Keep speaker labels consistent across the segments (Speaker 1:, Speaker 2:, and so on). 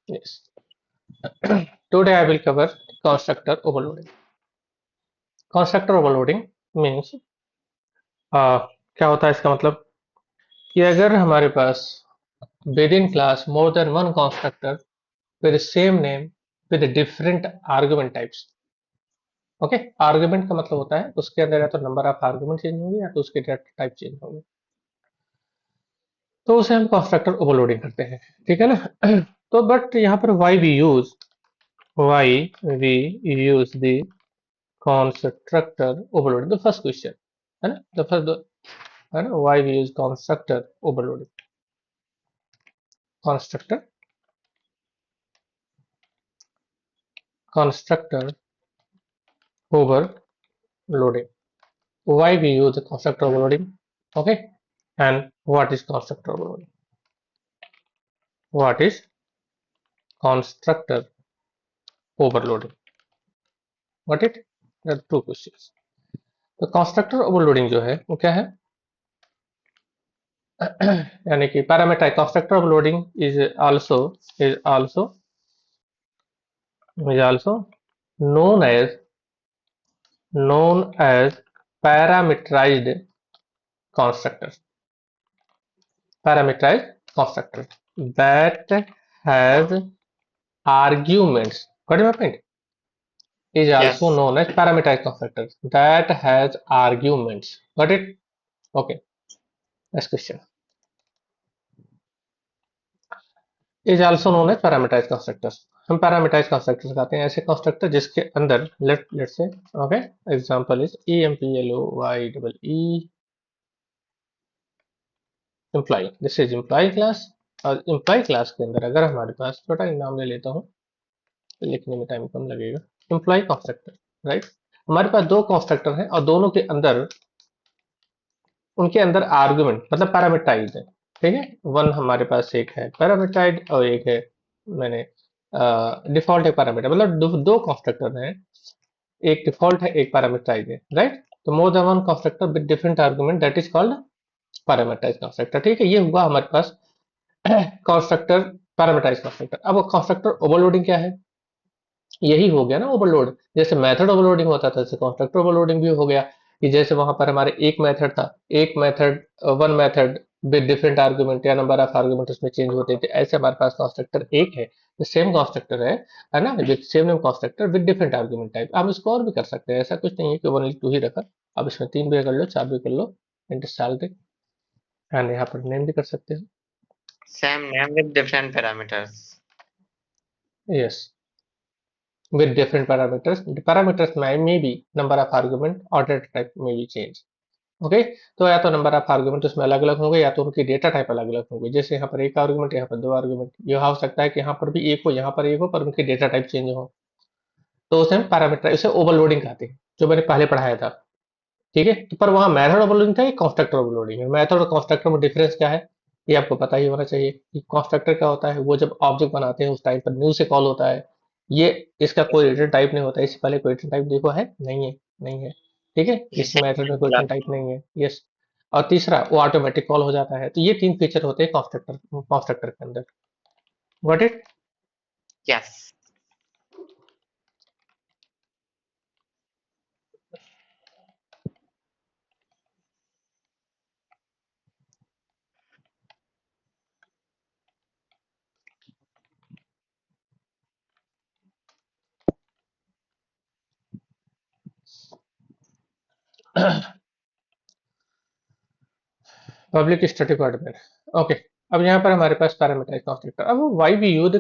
Speaker 1: Yes. Today I will cover constructor overloading. Constructor overloading means क्या होता है इसका मतलब कि अगर हमारे पास within class more than one constructor with the same name with different argument types. Okay, argument का मतलब होता है उसके अंदर या तो नंबर ऑफ आर्गुमेंट चेंज होंगे या तो उसके डेटा टाइप चेंज होंगे, तो उसे हम कंस्ट्रक्टर ओवरलोडिंग करते हैं। ठीक है ना। तो बट यहाँ पर why we use the constructor overloading, the first question है ना, द फर्स्ट है ना, why we use constructor overloading, constructor constructor overloading, why we use the constructor overloading. Okay, and what is constructor overloading, what is constructor overloading, what it, there are two questions. तो constructor overloading जो है वो क्या है, यानी कि parameter constructor overloading is also is also known as parameterized constructor, parameterized constructor that has arguments. Got my point? Is also
Speaker 2: Yes.
Speaker 1: known as parameterized constructor that has arguments. Got it? Okay. Next question. Is also known as parameterized constructors. हम parameterize constructors कहते हैं ऐसे constructor जिसके अंदर let say okay, example is EMPLOYEE employee, this is employee class. और employee class के अंदर अगर हमारे पास छोटा नाम ले लेता हूँ, लिखने में टाइम कम लगेगा, एम्प्लॉय कंस्ट्रक्टर, राइट। हमारे पास दो कंस्ट्रक्टर हैं और दोनों के अंदर उनके अंदर आर्गुमेंट मतलब पैरामीटराइज है। ठीक है, वन हमारे पास एक है पैरामीटराइज और एक है मैंने डिफॉल्ट है पैरामीटर, मतलब दो कंस्ट्रक्टर हैं, एक डिफॉल्ट है एक पैरामीटराइज है, राइट। तो more than one constructor with different argument that is called parameterize constructor. ठीक है, ये हुआ हमारे पास कंस्ट्रक्टर पैरामीटराइज कंस्ट्रक्टर। अब कंस्ट्रक्टर ओवरलोडिंग क्या है, यही हो गया ना ओवरलोड। जैसे मेथड ओवरलोडिंग होता था जैसे कंस्ट्रक्टर ओवरलोडिंग भी हो गया, कि जैसे वहां पर हमारे एक मेथड था, एक method one method with different argument या नंबर ऑफ आर्गुमेंट उसमें चेंज होते थे, ऐसे हमारे पास कंस्ट्रक्टर एक है, सेम कंस्ट्रक्टर है ना, with same name constructor with different argument type. आप इसको और भी कर सकते हैं, ऐसा कुछ नहीं है कि ओनली टू ही रखा, अब इसमें तीन भी कर लो चार भी कर लो, इंटरस्टैटिक एंड यहाँ पर नेम भी कर सकते हो।
Speaker 2: Same name with different parameters.
Speaker 1: Yes, with different parameters. The parameters may be number of argument or data type may be changed. Okay, तो या तो नंबर ऑफ आर्गुमेंट उसमें अलग अलग होंगे या तो उनकी डेटा टाइप अलग अलग होंगे। जैसे यहाँ पर एक आर्गुमेंट यहाँ पर दो आर्गुमेंट, यह हो सकता है कि यहाँ पर भी एक हो यहाँ पर एक हो पर उनकी डेटा टाइप चेंज हो, तो उसे हम पैरामीटर उसे ओवरलोडिंग कहते हैं, जो मैंने पहले पढ़ाया था। ठीक है, तो पर वहाँ मेथड ओवरलोडिंग था, ये कंस्ट्रक्टर ओवरलोडिंग है। मेथड और कंस्ट्रक्टर में डिफरेंस क्या है ये आपको पता ही होना चाहिए। कि कंस्ट्रक्टर क्या होता है, वो जब ऑब्जेक्ट बनाते हैं उस टाइम पर न्यू से कॉल होता है, ये इसका कोई रिटर्न टाइप नहीं होता है। इससे पहले कोई रिटर्न टाइप देखो है, नहीं है, नहीं है। ठीक है, इस मेथड में कोई रिटर्न टाइप नहीं है, यस। और तीसरा वो ऑटोमेटिक कॉल हो जाता है। तो ये तीन फीचर होते हैं कंस्ट्रक्टर कंस्ट्रक्टर के अंदर। What it,
Speaker 2: Yes.
Speaker 1: Public static admin. Okay, अब यहाँ पर हमारे पास पैरामीटराइज कंस्ट्रक्टर। अब why we use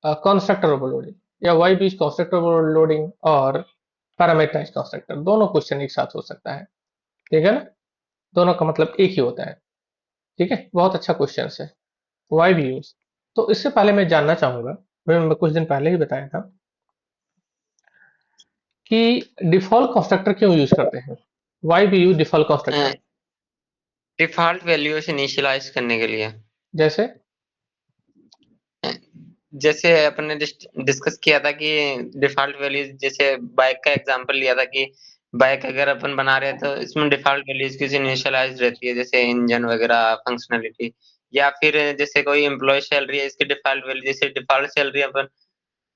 Speaker 1: constructor overloading या वाई वी कंस्ट्रक्टर ओवरलोडिंग और पैरामीटराइज कंस्ट्रक्टर, दोनों क्वेश्चन एक साथ हो सकता है। ठीक है ना, दोनों का मतलब एक ही होता है। ठीक है, बहुत अच्छा क्वेश्चन है। वाई वी यूज, तो इससे पहले मैं जानना चाहूंगा, मैं कुछ दिन पहले ही बताया था कि डिफॉल्ट कंस्ट्रक्टर क्यों यूज करते हैं, why we use default constructor.
Speaker 2: Default values initialize करने के लिए,
Speaker 1: जैसे
Speaker 2: जैसे अपन ने डिस्कस किया था कि डिफॉल्ट वैल्यूज, जैसे बाइक का एग्जांपल लिया था कि बाइक अगर अपन बना रहे हैं तो इसमें डिफॉल्ट वैल्यूज की इनिशियलाइज रहती है, जैसे इंजन वगैरह फंक्शनलिटी। या फिर जैसे कोई एम्प्लॉय सैलरी है, इसकी डिफॉल्ट वैल्यू, जैसे डिफॉल्ट सैलरी अपन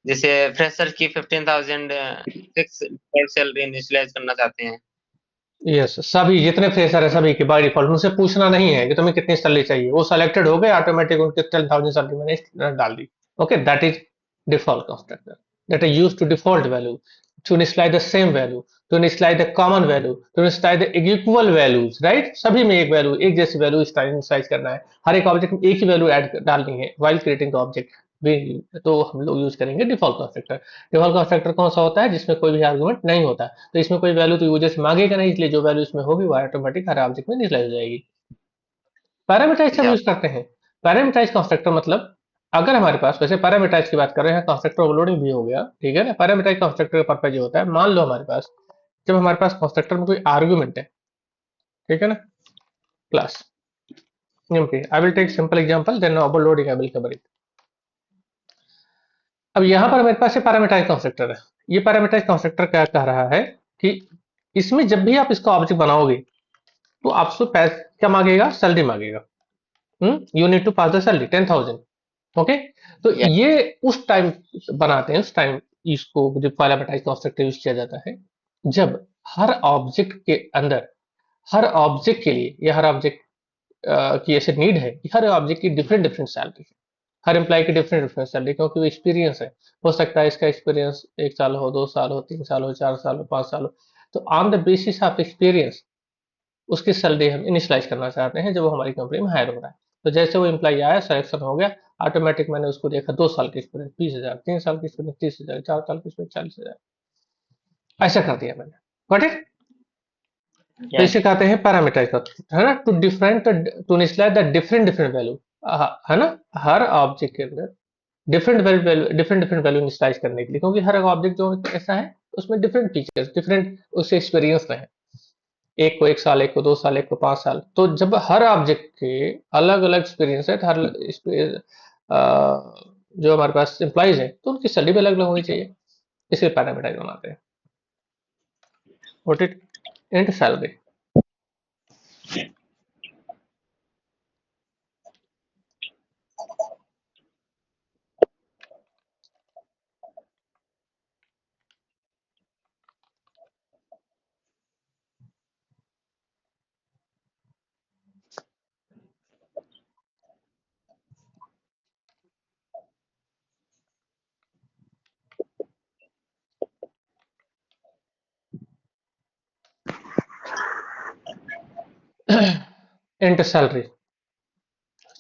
Speaker 2: जैसे फ्रेशर की 15,000 फिक्स डिफॉल्ट सैलरी इनिशियलाइज करना चाहते हैं।
Speaker 1: यस, सभी जितने फ्रेशर है सभी के बाय डिफॉल्ट उनसे पूछना नहीं है कि तुम्हें कितनी सैलरी चाहिए, वो सेलेक्टेड हो गए ऑटोमेटिक, उनके 10,000 सैलरी मैंने डाल दी। Okay, that is default constructor, that is use to default value to initialise the same value, to initialise the common value, to initialise the equal values, right. सभी में एक वैल्यू, एक जैसी वैल्यू इनिशियलाइज करना है, हर एक ऑब्जेक्ट में एक ही वैल्यू ऐड डालनी है व्हाइल क्रिएटिंग द ऑब्जेक्ट भी। तो हम लोग यूज करेंगे डिफॉल्ट कंस्ट्रक्टर। डिफॉल्ट कंस्ट्रक्टर कौन सा होता है? जिसमें कोई भी आर्गुमेंट नहीं होता, तो इसमें कोई वैल्यू तो यूजर से मांगेगा नहीं, इसलिए जो वैल्यू इसमें होगी वो ऑटोमेटिक हर ऑब्जेक्ट में इनिशियलाइज हो जाएगी। पैरामीटराइज हम
Speaker 2: या
Speaker 1: यूज करते हैं। पैरामीटराइज कंस्ट्रक्टर मतलब, अगर हमारे पास, वैसे पैरामीटराइज की बात कर रहे हैं, कंस्ट्रक्टर ओवरलोडिंग भी हो गया, ठीक है ना। पैरामीटराइज कंस्ट्रक्टर का पर्पज ये होता है, मान लो हमारे पास, जब हमारे पास कंस्ट्रक्टर में कोई आर्गुमेंट है, ठीक है ना, class emp, I will take simple example, then overloading I will cover it. अब यहाँ पर मेरे पास ये पैरामीटराइज कंस्ट्रक्टर है। ये पैरामीटराइज कंस्ट्रक्टर क्या कह रहा है कि इसमें जब भी आप इसका ऑब्जेक्ट बनाओगे तो आपसे पैसे क्या मांगेगा? सैलरी मांगेगा। You need to pass the salary 10,000। Okay, तो
Speaker 2: या
Speaker 1: ये उस टाइम बनाते हैं, उस टाइम इसको जो पैरामीटराइज कंस्ट्रक्टर यूज किया जाता है, जब हर ऑब्जेक्ट के अंदर, हर ऑब्जेक्ट के लिए या हर ऑब्जेक्ट की ऐसे नीड है कि हर ऑब्जेक्ट की डिफरेंट डिफरेंट सैलरी है, हर एम्प्लॉय की डिफरेंट डिफरेंट सैलरी, क्योंकि वो एक्सपीरियंस है। हो सकता है इसका एक्सपीरियंस 1 साल हो, 2 साल हो, 3 साल हो, 4 साल हो, 5 साल हो। तो on the basis of experience उसकी सैलरी हम इनिशियलाइज करना चाहते हैं जब वो हमारी कंपनी में हायर हो रहा है। तो जैसे वो एम्प्लॉय आया, सिलेक्शन हो गया, ऑटोमेटिक मैंने उसको देखा 2 साल की एक्सपीरियंस 20,000, 3 साल की एक्सपीरियंस 30,000, 4 साल की एक्सपीरियंस 40,000, ऐसा कर दिया मैंने। Got it. तो
Speaker 2: या
Speaker 1: इसे कहते हैं पैरामीटराइज का, है ना, to different, to initialise the different different value, है ना, हर ऑब्जेक्ट के अंदर different value, different different value initialize करने के लिए, क्योंकि हर ऑब्जेक्ट जो ऐसा है उसमें डिफरेंट फीचर्स, डिफरेंट उससे एक्सपीरियंस रहे। एक को 1 साल, एक को 2 साल, एक को 5 साल, तो जब हर ऑब्जेक्ट के अलग अलग एक्सपीरियंस है, तो हर जो हमारे पास एम्प्लॉइज है तो उनकी सैलरी भी अलग अलग होनी चाहिए, इसलिए पैरामीटराइज बनाते हैं। What it int salary. Int salary.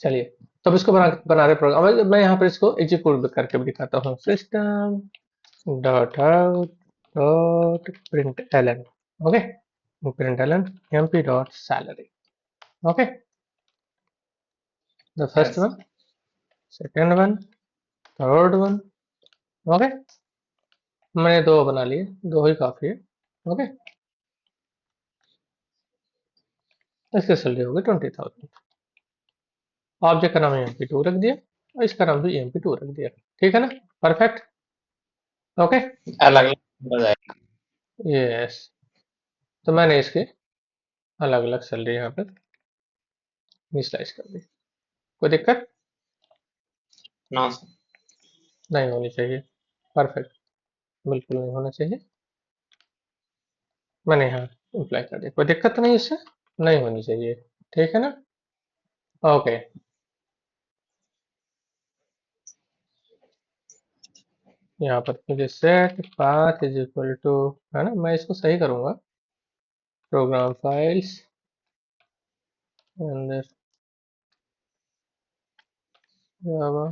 Speaker 1: चलिए, तब इसको बना रहे प्रोग्राम, मैं यहाँ पर इसको एग्जीक्यूट करके भी दिखाता हूँ। System dot out dot println. Okay, println emp dot salary. Okay, the first
Speaker 2: yes
Speaker 1: one, second one, third one. Okay, मैंने दो बना लिए, दो ही काफी है। ओके, इसकी सैलरी होगी 20,000। ऑब्जेक्ट का नाम emp2 रख दिया और इसका नाम भी emp2 रख दिया। ठीक है ना, परफेक्ट। ओके,
Speaker 2: अलग अलग हो जाएगा।
Speaker 1: यस, तो मैंने इसके अलग अलग सैलरी यहाँ पर इनिशियलाइज कर दी। कोई दिक्कत
Speaker 2: नो
Speaker 1: नहीं होनी चाहिए, परफेक्ट, बिल्कुल नहीं होना चाहिए। मैंने यहाँ अप्लाई कर दिया, कोई दिक्कत तो नहीं, इससे नहीं होनी चाहिए। ठीक है ना, ओके। यहाँ पर मुझे set path is equal to, है ना, मैं इसको सही करूंगा, प्रोग्राम फाइल्स अंदर जावा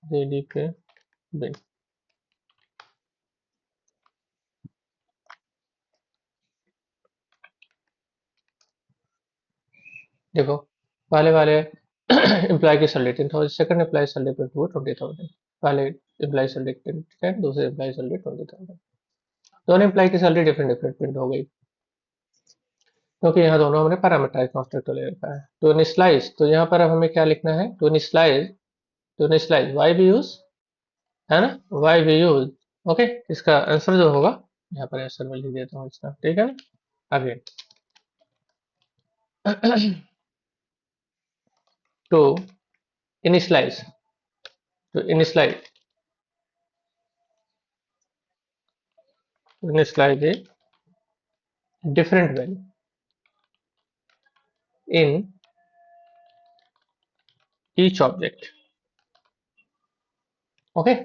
Speaker 1: जेडीके बिन। देखो, पहले वाले एम्प्लॉय की सैलरी 10,000, सेकंड एम्प्लॉय सैलरी पर हुआ 20,000। पहले एम्प्लॉय सैलरी 10, दूसरे एम्प्लॉय सैलरी 20,000। दोनों एम्प्लॉय की सैलरी डिफरेंट डिफरेंट प्रिंट हो गई, क्योंकि यहाँ दोनों हमने पैरामीटराइज कंस्ट्रक्टर ले रखा है। टू इनिशियलाइज, तो यहाँ पर हमें क्या लिखना है? To initialize, to initialize why we use, है ना, वाई वी यूज। ओके, इसका आंसर जो होगा यहाँ पर आंसर में लिख देता हूँ इसका, ठीक है ना। Again to initialize to initialize a different value in each object. Okay,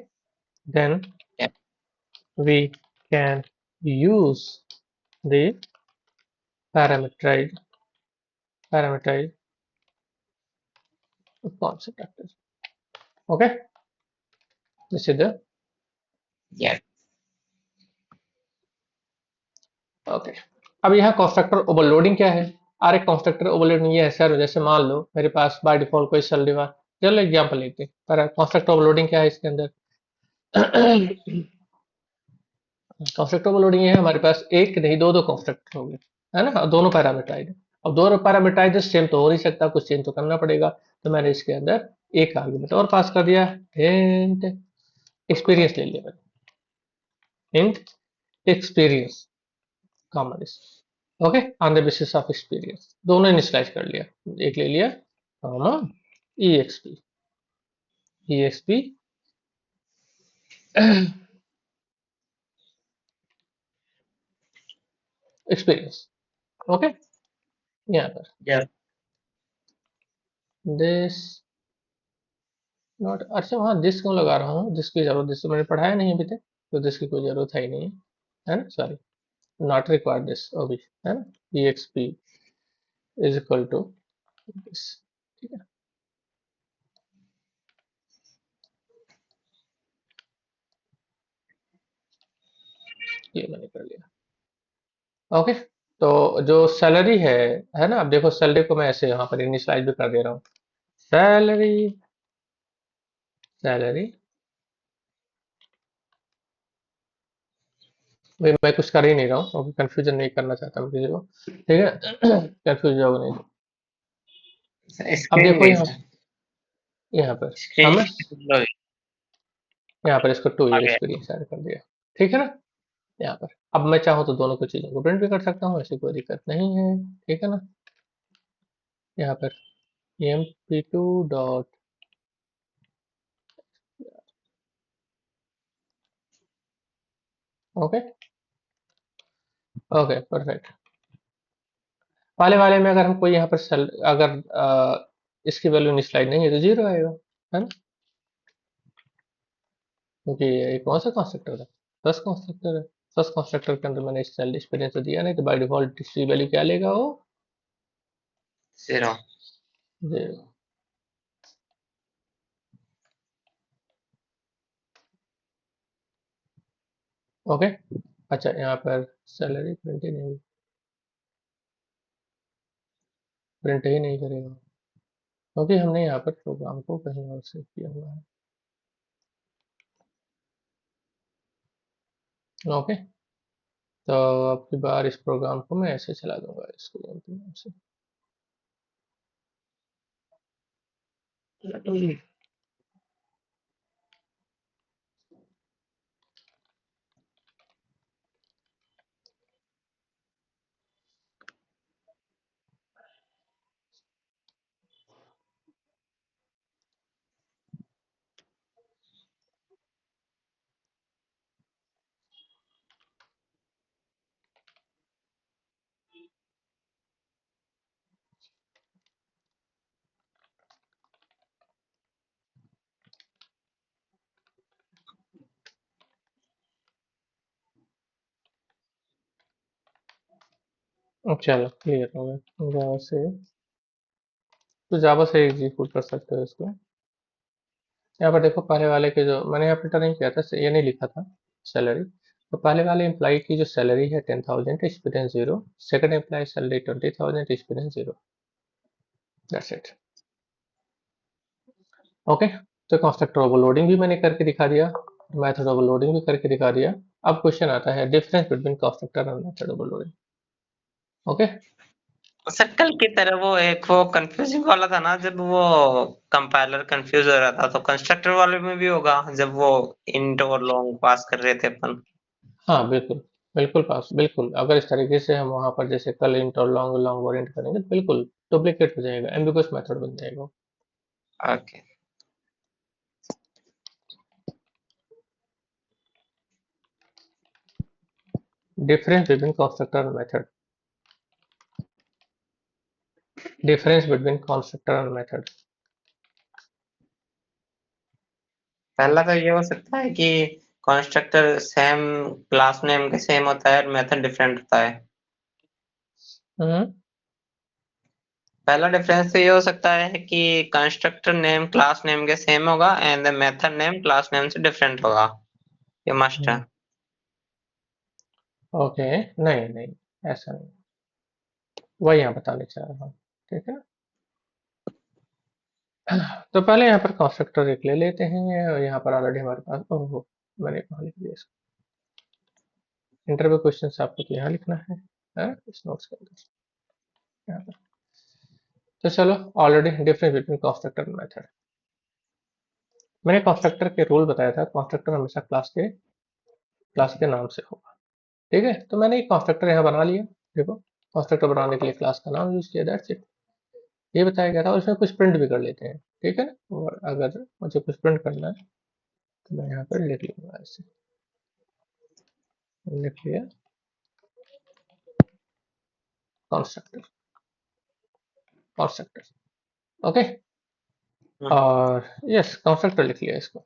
Speaker 1: then
Speaker 2: Yeah.
Speaker 1: we can use the parameterized concept actor. Okay, this is the
Speaker 2: Yeah.
Speaker 1: Okay. अब यहाँ कंस्ट्रक्टर ओवरलोडिंग क्या है? आर एक कंस्ट्रक्टर ओवरलोडिंग ये है sir, जैसे मान लो मेरे पास बाय डिफॉल्ट कोई सैलरी वाला, चलो एग्जांपल लेते हैं, पर कंस्ट्रक्टर ओवरलोडिंग क्या है इसके अंदर? कंस्ट्रक्टर ओवरलोडिंग ये है, हमारे पास एक नहीं दो दो कंस्ट्रक्टर हो गए, है ना, दोनों पैरामीटराइज है। अब दोनों पैरामीटराइज सेम तो हो नहीं सकता, कुछ चेंज तो करना पड़ेगा, तो मैंने इसके अंदर एक आर्गुमेंट और पास कर दिया, हिंट एक्सपीरियंस ले लिया मैंने, hint experience common, okay, on the basis of experience दोनों इनिशियलाइज कर लिया, एक ले लिया कॉमा EXP एक्सपीरियंस, ओके। यहाँ पर
Speaker 2: Yeah.
Speaker 1: दिस नॉट, अच्छा वहाँ दिस क्यों लगा रहा हूँ? दिस की जरूरत, दिस तो मैंने पढ़ाया नहीं अभी तक, तो दिस की कोई जरूरत है ही नहीं है ना, सॉरी, नॉट रिक्वायर्ड दिस अभी, है ना। EXP is equal to this, ठीक है, ये मैंने कर लिया, ओके। तो जो सैलरी है ना, अब देखो सैलरी को मैं ऐसे यहाँ पर इनिशियलाइज भी कर दे रहा हूँ, सैलरी सैलरी, मैं कुछ कर ही नहीं रहा हूँ क्योंकि कंफ्यूजन नहीं करना चाहता मैं किसी को, ठीक है। कंफ्यूज होगा नहीं। अब
Speaker 2: स्क्रीन
Speaker 1: देखो
Speaker 2: गई
Speaker 1: यहाँ,
Speaker 2: सर।
Speaker 1: यहाँ पर
Speaker 2: स्क्रीन
Speaker 1: हमें,
Speaker 2: गई।
Speaker 1: यहाँ पर इसको 2 ईयर
Speaker 2: आगे।
Speaker 1: एक्सपीरियंस ऐड कर दिया, ठीक है ना। यहाँ पर अब मैं चाहूँ तो दोनों को चीज़ों को प्रिंट भी कर सकता हूँ, ऐसी कोई दिक्कत नहीं है, ठीक है ना। यहाँ पर emp2 dot, okay, okay perfect. पहले वाले में अगर हमको यहाँ पर अगर इसकी वैल्यू इनिशियलाइज नहीं है तो जीरो आएगा, है ना, क्योंकि ये कौन सा कॉन्स्ट्रक्टर है? फर्स्ट कॉन्स्ट्रक्टर है, फर्स्ट कॉन्स्ट्रक्टर के अंदर मैंने सेल एक्सपीरियंस तो दिया नहीं, तो बाय डिफॉल्ट इसकी वैल्यू क्या लेगा वो?
Speaker 2: 0।
Speaker 1: Zero, okay. अच्छा यहाँ पर सैलरी प्रिंट ही नहीं करेगा, क्योंकि हमने यहाँ पर प्रोग्राम को कहीं और से किया हुआ है, ओके। तो अब की बार इस प्रोग्राम को मैं ऐसे चला दूंगा, इसको से, चलो क्लियर हो गया जावा से, तो जावा से एग्जीक्यूट कर सकते हो इसको। यहाँ पर देखो पहले वाले के जो मैंने यहाँ पर नहीं किया था, ये नहीं लिखा था सैलरी, तो पहले वाले एम्प्लॉय की जो सैलरी है 10,000, experience zero, second employee salary 20,000, experience zero, that's it, okay. तो कंस्ट्रक्टर ओवरलोडिंग भी मैंने करके दिखा दिया, मेथड ओवरलोडिंग भी करके दिखा दिया। अब क्वेश्चन आता है डिफरेंस बिटवीन कंस्ट्रक्टर और मेथड ओवरलोडिंग, ओके।
Speaker 2: सर कल की तरह वो एक वो कंफ्यूजिंग वाला था ना, जब वो कंपाइलर कंफ्यूज हो रहा था, तो कंस्ट्रक्टर वाले में भी होगा जब वो इंट और लॉन्ग पास कर रहे थे अपन।
Speaker 1: हाँ बिल्कुल, बिल्कुल पास, बिल्कुल अगर इस तरीके से हम वहां पर जैसे कल इंट और लॉन्ग लॉन्ग वॉरेंट करेंगे तो बिल्कुल डुप्लीकेट हो जाएगा, एम्बिगुअस मेथड बन जाएगा,
Speaker 2: okay.
Speaker 1: Difference between constructor and method, difference between constructor and method.
Speaker 2: पहला तो ये हो सकता है कि कंस्ट्रक्टर सेम क्लास नेम के सेम होता है और मेथड डिफरेंट होता है।
Speaker 1: हम्म
Speaker 2: पहला डिफरेंस तो ये हो सकता है कि कंस्ट्रक्टर नेम क्लास नेम के सेम होगा and the method name class name से डिफरेंट होगा, ये मस्ट है।
Speaker 1: ओके, नहीं नहीं, ऐसा नहीं, वही यहाँ बताने चाह रहा हूँ, ठीक है ना। तो पहले यहाँ पर कंस्ट्रक्टर एक ले लेते हैं, और यहाँ पर ऑलरेडी हमारे पास, ओहो मैंने कहाँ लिख दिया इसको, इंटरव्यू क्वेश्चन आपको तो यहाँ लिखना है इस नोट्स के अंदर, यहाँ पर। तो चलो, already difference between constructor and method, मैंने कंस्ट्रक्टर के रूल बताया था, कंस्ट्रक्टर हमेशा क्लास के नाम से होगा, ठीक है। तो मैंने एक कंस्ट्रक्टर यहाँ बना लिया, देखो कंस्ट्रक्टर बनाने के लिए क्लास का नाम यूज किया, दैट्स इट, ये बताया गया था। और इसमें कुछ प्रिंट भी कर लेते हैं, ठीक है ना। और अगर मुझे कुछ प्रिंट करना है तो मैं यहाँ पर लिख लूंगा, ऐसे लिख लिया कंस्ट्रक्टर, कंस्ट्रक्टर, ओके। और यस, कंस्ट्रक्टर लिख लिया इसको।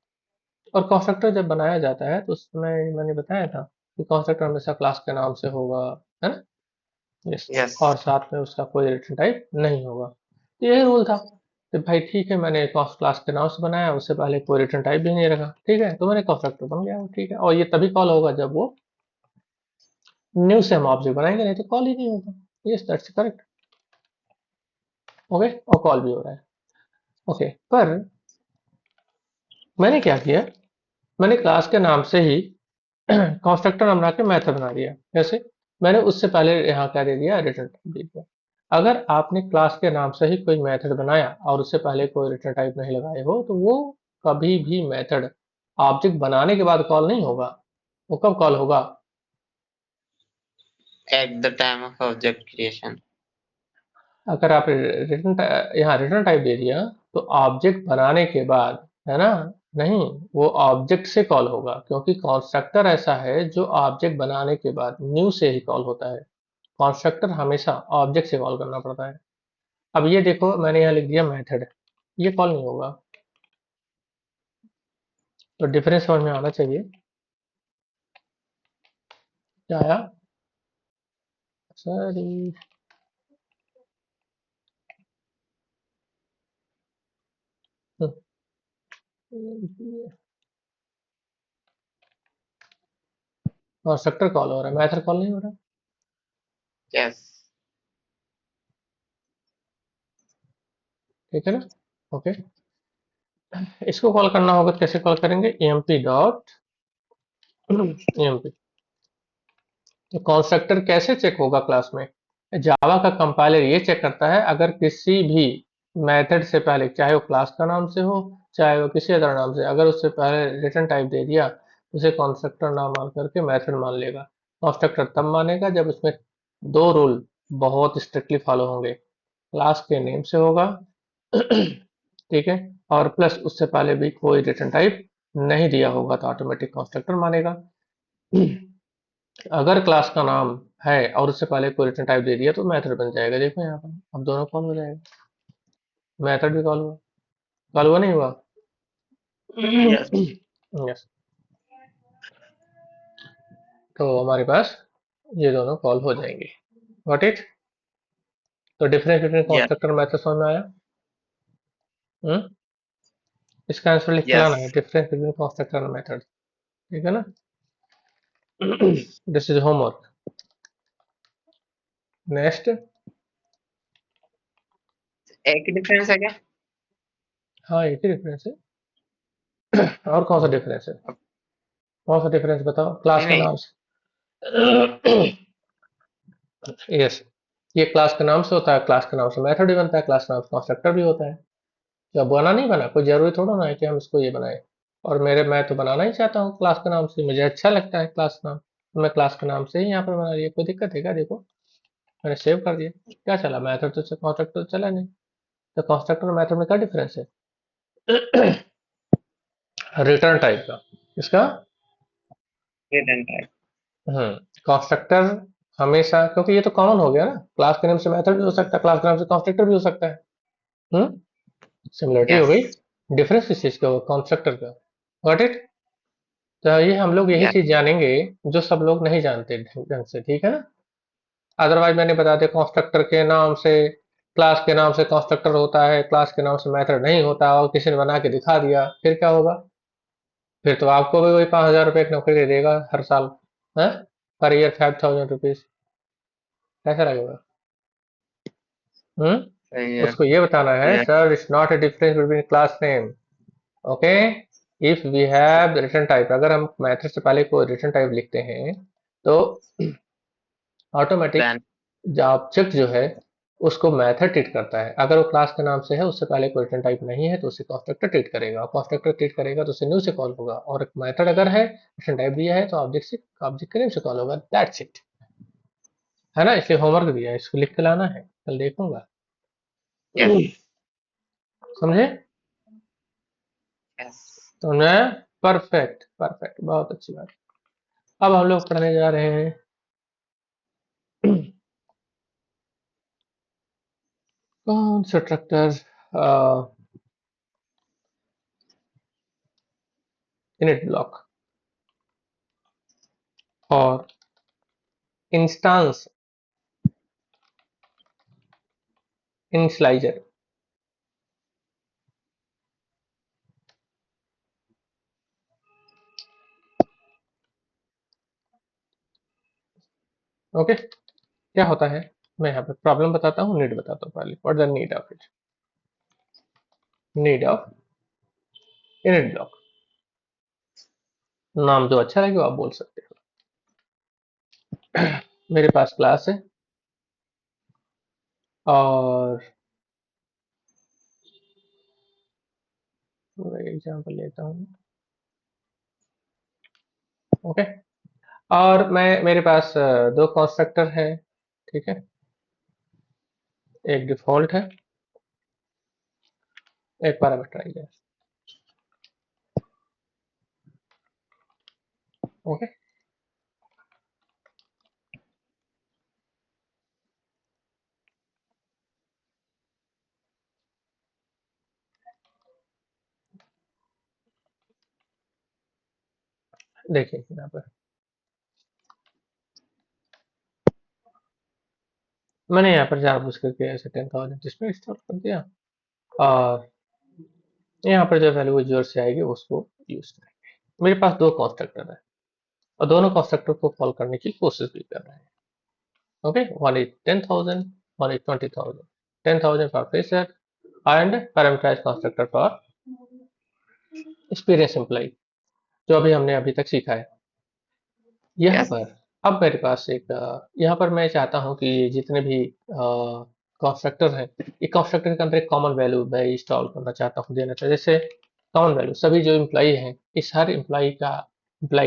Speaker 1: और कंस्ट्रक्टर जब बनाया जाता है तो उसमें मैंने बताया था कि कंस्ट्रक्टर हमेशा क्लास के नाम से होगा, है ना। यस,
Speaker 2: यस
Speaker 1: और साथ में उसका कोई रिटर्न टाइप नहीं होगा। तो यही रूल था कि भाई ठीक है, मैंने क्लास के नाम से बनाया, उससे पहले कोई रिटर्न टाइप भी नहीं रखा, ठीक है, तो मैंने कंस्ट्रक्टर बन गया वो, ठीक है। और ये तभी कॉल होगा जब वो न्यू से हम ऑब्जेक्ट बनाएंगे, नहीं तो कॉल ही नहीं होगा। Yes, that's correct, okay. और कॉल भी हो रहा है, ओके। पर मैंने क्या किया, मैंने क्लास के नाम से ही कंस्ट्रक्टर बना के मेथड बना दिया। कैसे? मैंने उससे पहले यहाँ क्या दे दिया, रिटर्न टाइप दे दिया। अगर आपने क्लास के नाम से ही कोई मेथड बनाया और उससे पहले कोई रिटर्न टाइप नहीं लगाए हो, तो वो कभी भी मेथड ऑब्जेक्ट बनाने के बाद कॉल नहीं होगा। वो कब कॉल होगा?
Speaker 2: At the time of object creation.
Speaker 1: अगर आप रिटर्न यहाँ रिटर्न टाइप दे दिया तो ऑब्जेक्ट बनाने के बाद, है ना। नहीं, वो ऑब्जेक्ट से कॉल होगा, क्योंकि कंस्ट्रक्टर ऐसा है जो ऑब्जेक्ट बनाने के बाद न्यू से ही कॉल होता है। कंस्ट्रक्टर हमेशा ऑब्जेक्ट से कॉल करना पड़ता है। अब ये देखो, मैंने यहाँ लिख दिया मेथड, ये कॉल नहीं होगा। तो डिफरेंस समझ में आना चाहिए। क्या आया? सॉरी, कंस्ट्रक्टर कॉल हो रहा है, मेथड कॉल नहीं हो रहा,
Speaker 2: यस
Speaker 1: ठीक है ना। ओके, इसको कॉल करना होगा, कैसे कॉल करेंगे? emp dot emp। तो कंस्ट्रक्टर कैसे चेक होगा क्लास में? जावा का कंपाइलर ये चेक करता है, अगर किसी भी मेथड से पहले, चाहे वो क्लास का नाम से हो चाहे वो किसी अदर नाम से, अगर उससे पहले रिटर्न टाइप दे दिया, उसे कंस्ट्रक्टर ना मान करके मेथड मान लेगा। कंस्ट्रक्टर तब मानेगा जब उसमें दो रूल बहुत स्ट्रिक्टली फॉलो होंगे, क्लास के नेम से होगा ठीक है, और प्लस उससे पहले भी कोई रिटर्न टाइप नहीं दिया होगा, तो ऑटोमेटिक कंस्ट्रक्टर मानेगा। अगर क्लास का नाम है और उससे पहले कोई रिटर्न टाइप दे दिया तो मेथड बन जाएगा, देखो यहाँ पर अब दोनों कॉल हो जाएगा, मेथड भी कॉल हुआ नहीं हुआ?
Speaker 2: यस
Speaker 1: यस, तो हमारे पास ये दोनों कॉल हो जाएंगे, गॉट इट। तो difference between
Speaker 2: yes
Speaker 1: constructor method समझ में आया? हम्म इसका आंसर लिख के
Speaker 2: यस
Speaker 1: लाना है, डिफरेंस बिटवीन कंस्ट्रक्टर और मेथड, ठीक है ना। This is homework. नेक्स्ट,
Speaker 2: एक ही डिफरेंस है क्या?
Speaker 1: हाँ एक ही डिफरेंस है, और कौन सा डिफरेंस है? कौन सा डिफरेंस बताओ क्लास
Speaker 2: नहीं
Speaker 1: के
Speaker 2: नहीं,
Speaker 1: नाम से? यस, ये क्लास के नाम से होता है, क्लास के नाम से मेथड भी बनता है, क्लास के नाम से कंस्ट्रक्टर भी होता है। क्या बना नहीं बना, कोई जरूरी थोड़ा ना है कि हम इसको ये बनाए। और मैं तो बनाना ही चाहता हूँ क्लास के नाम से, मुझे अच्छा लगता है क्लास नाम, तो मैं क्लास के नाम से ही यहाँ पर बना लिया, कोई दिक्कत है क्या? देखो मैंने सेव कर दिया, क्या चला, मेथड तो कंस्ट्रक्टर तो चला नहीं। तो कंस्ट्रक्टर और मेथड में क्या डिफरेंस है? रिटर्न टाइप का, इसका
Speaker 2: रिटर्न टाइप
Speaker 1: कंस्ट्रक्टर हमेशा, क्योंकि ये तो कॉमन हो गया ना, क्लास के नाम से मेथड भी हो सकता है, क्लास के नाम से कंस्ट्रक्टर भी हो सकता है। हम्म सिमिलरिटी हो
Speaker 2: यस
Speaker 1: गई। डिफरेंस किस चीज का होगा? कंस्ट्रक्टर का। Got it. तो ये हम लोग यही
Speaker 2: यस
Speaker 1: चीज जानेंगे जो सब लोग नहीं जानते ढंग ढंग से, ठीक है ना। अदरवाइज मैंने बता दिया कंस्ट्रक्टर के नाम से, क्लास के नाम से कंस्ट्रक्टर होता है, क्लास के नाम से मेथड नहीं होता, और किसी ने बना के दिखा दिया, फिर क्या होगा? फिर तो आपको भी वही 5,000 रुपये की नौकरी दे देगा हर साल है, पर ईयर 5,000 रुपीज। कैसा लगेगा?
Speaker 2: सही है।
Speaker 1: उसको ये बताना है,
Speaker 2: yes
Speaker 1: sir it's not a difference between class name. Okay. If we have return type, अगर हम मेथड से पहले कोई रिटर्न टाइप लिखते हैं तो ऑटोमेटिक
Speaker 2: देन
Speaker 1: जो ऑब्जेक्ट जो है उसको मेथड ट्रीट करता है। अगर वो क्लास के नाम से है, उससे पहले कोई रिटर्न टाइप नहीं है, तो उसे कंस्ट्रक्टर ट्रीट करेगा, और कंस्ट्रक्टर ट्रीट करेगा तो उसे न्यू से कॉल होगा, और एक मेथड अगर है, रिटर्न टाइप दिया है, तो ऑब्जेक्ट के नेम से कॉल होगा। That's it. है ना, इसलिए होमवर्क दिया है, इसको लिख के लाना है, कल देखूंगा।
Speaker 2: यस
Speaker 1: समझे?
Speaker 2: यस
Speaker 1: समझे? परफेक्ट परफेक्ट, बहुत अच्छी बात। अब हम लोग पढ़ने जा रहे हैं कंस्ट्रक्टर इनिट ब्लॉक और इंस्टेंस इनिशियलाइजर। ओके। क्या होता है? मैं यहाँ पे प्रॉब्लम बताता हूँ, नीड बताता हूँ पहले। What the need of it? Need of init block. नाम जो अच्छा लगे वो आप बोल सकते हो। मेरे पास क्लास है, और एग्जाम्पल लेता हूँ। ओके। और मेरे पास दो कंस्ट्रक्टर है, ठीक है। एक डिफॉल्ट है, एक पैरामीटराइजर। ओके। देखिए यहाँ पर मैंने यहाँ पर जानबूझ करके ऐसे 10,000 डिस्प्ले इंस्टॉल कर दिया, और यहाँ पर जो वैल्यू जोर से आएगी उसको यूज करेंगे। मेरे पास दो कंस्ट्रक्टर है, और दोनों कंस्ट्रक्टर को कॉल करने की कोशिश भी कर रहे हैं। Okay, one is 10,000, one is 20,000। 10,000 for fresher and parameterize constructor for experience employee, जो अभी हमने अभी तक सीखा है। यहाँ
Speaker 2: यस
Speaker 1: पर अब मेरे पास एक यहाँ पर मैं चाहता हूँ कि जितने भी कंस्ट्रक्टर हैं, ये कंस्ट्रक्टर के अंदर एक कॉमन वैल्यू मैं इंस्टॉल करना चाहता हूँ, देना चाहिए। जैसे कॉमन वैल्यू, सभी जो एम्प्लॉई हैं, इस हर एम्प्लॉय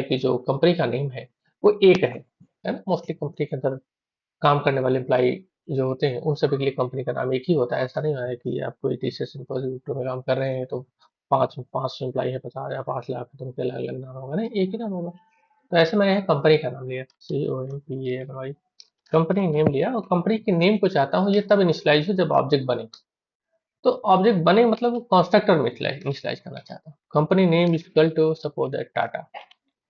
Speaker 1: की जो कंपनी का नेम है वो एक है ना। मोस्टली कंपनी के अंदर काम करने वाले एम्प्लॉय जो होते हैं, उन सभी के लिए कंपनी का नाम एक ही होता है। ऐसा नहीं है कि आप कोई टीसीएस इंफोसिस में काम कर रहे हैं तो पाँच पाँच सौ एम्प्लॉय है, 50 या 5 लाख, तो उनके अलग अलग नाम होगा, नहीं, एक ही नाम होगा। तो ऐसे मैंने कंपनी का नाम लिया, COMPANY, कंपनी नेम लिया, और कंपनी के नेम को चाहता हूँ ये तब इनिशियलाइज हो जब ऑब्जेक्ट बने। तो ऑब्जेक्ट बने मतलब कंस्ट्रक्टर में इनिशियलाइज करना चाहता हूँ। Company name is equal to suppose that Tata,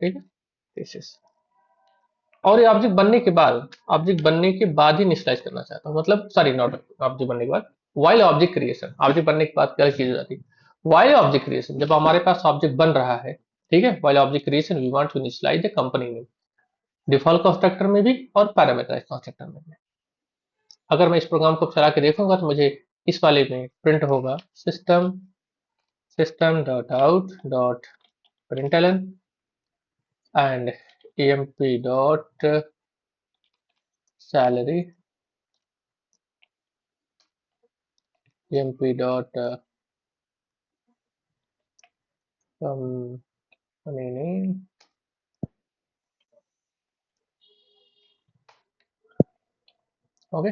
Speaker 1: ठीक है। दिस इज, और ये ऑब्जेक्ट बनने के बाद ही इनिशियलाइज करना चाहता हूँ, मतलब सॉरी, नॉट ऑब्जेक्ट बनने के बाद, वाइल ऑब्जेक्ट क्रिएशन। ऑब्जेक्ट बनने के बाद क्या चीज हो जाती है? वाइल ऑब्जेक्ट क्रिएशन, जब हमारे पास ऑब्जेक्ट बन रहा है, ठीक है, while object creation we want to initialise the company name, default constructor में भी और पैरामीटराइज कंस्ट्रक्टर में भी। अगर मैं इस प्रोग्राम को चला के देखूंगा तो मुझे इस वाले में प्रिंट होगा system system dot out dot println and emp dot salary, emp dot company name. Okay.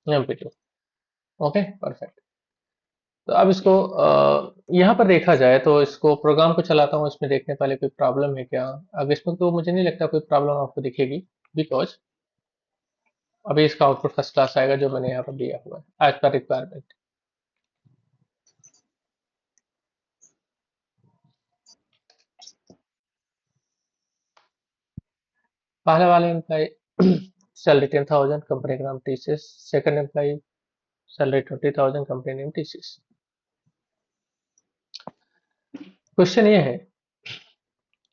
Speaker 1: emp2, okay perfect. तो अब इसको यहाँ पर देखा जाए तो इसको प्रोग्राम को चलाता हूँ, इसमें देखने पहले कोई प्रॉब्लम है क्या। अब इसमें तो मुझे नहीं लगता कोई प्रॉब्लम आपको दिखेगी, बिकॉज अभी इसका आउटपुट फर्स्ट क्लास आएगा जो मैंने यहाँ पर दिया हुआ है एज पर रिक्वायरमेंट। पहले वाले एम्प्लाई सैलरी 10,000, कंपनी का नाम TCS. Second employee salary 20,000, company name TCS. Question ये है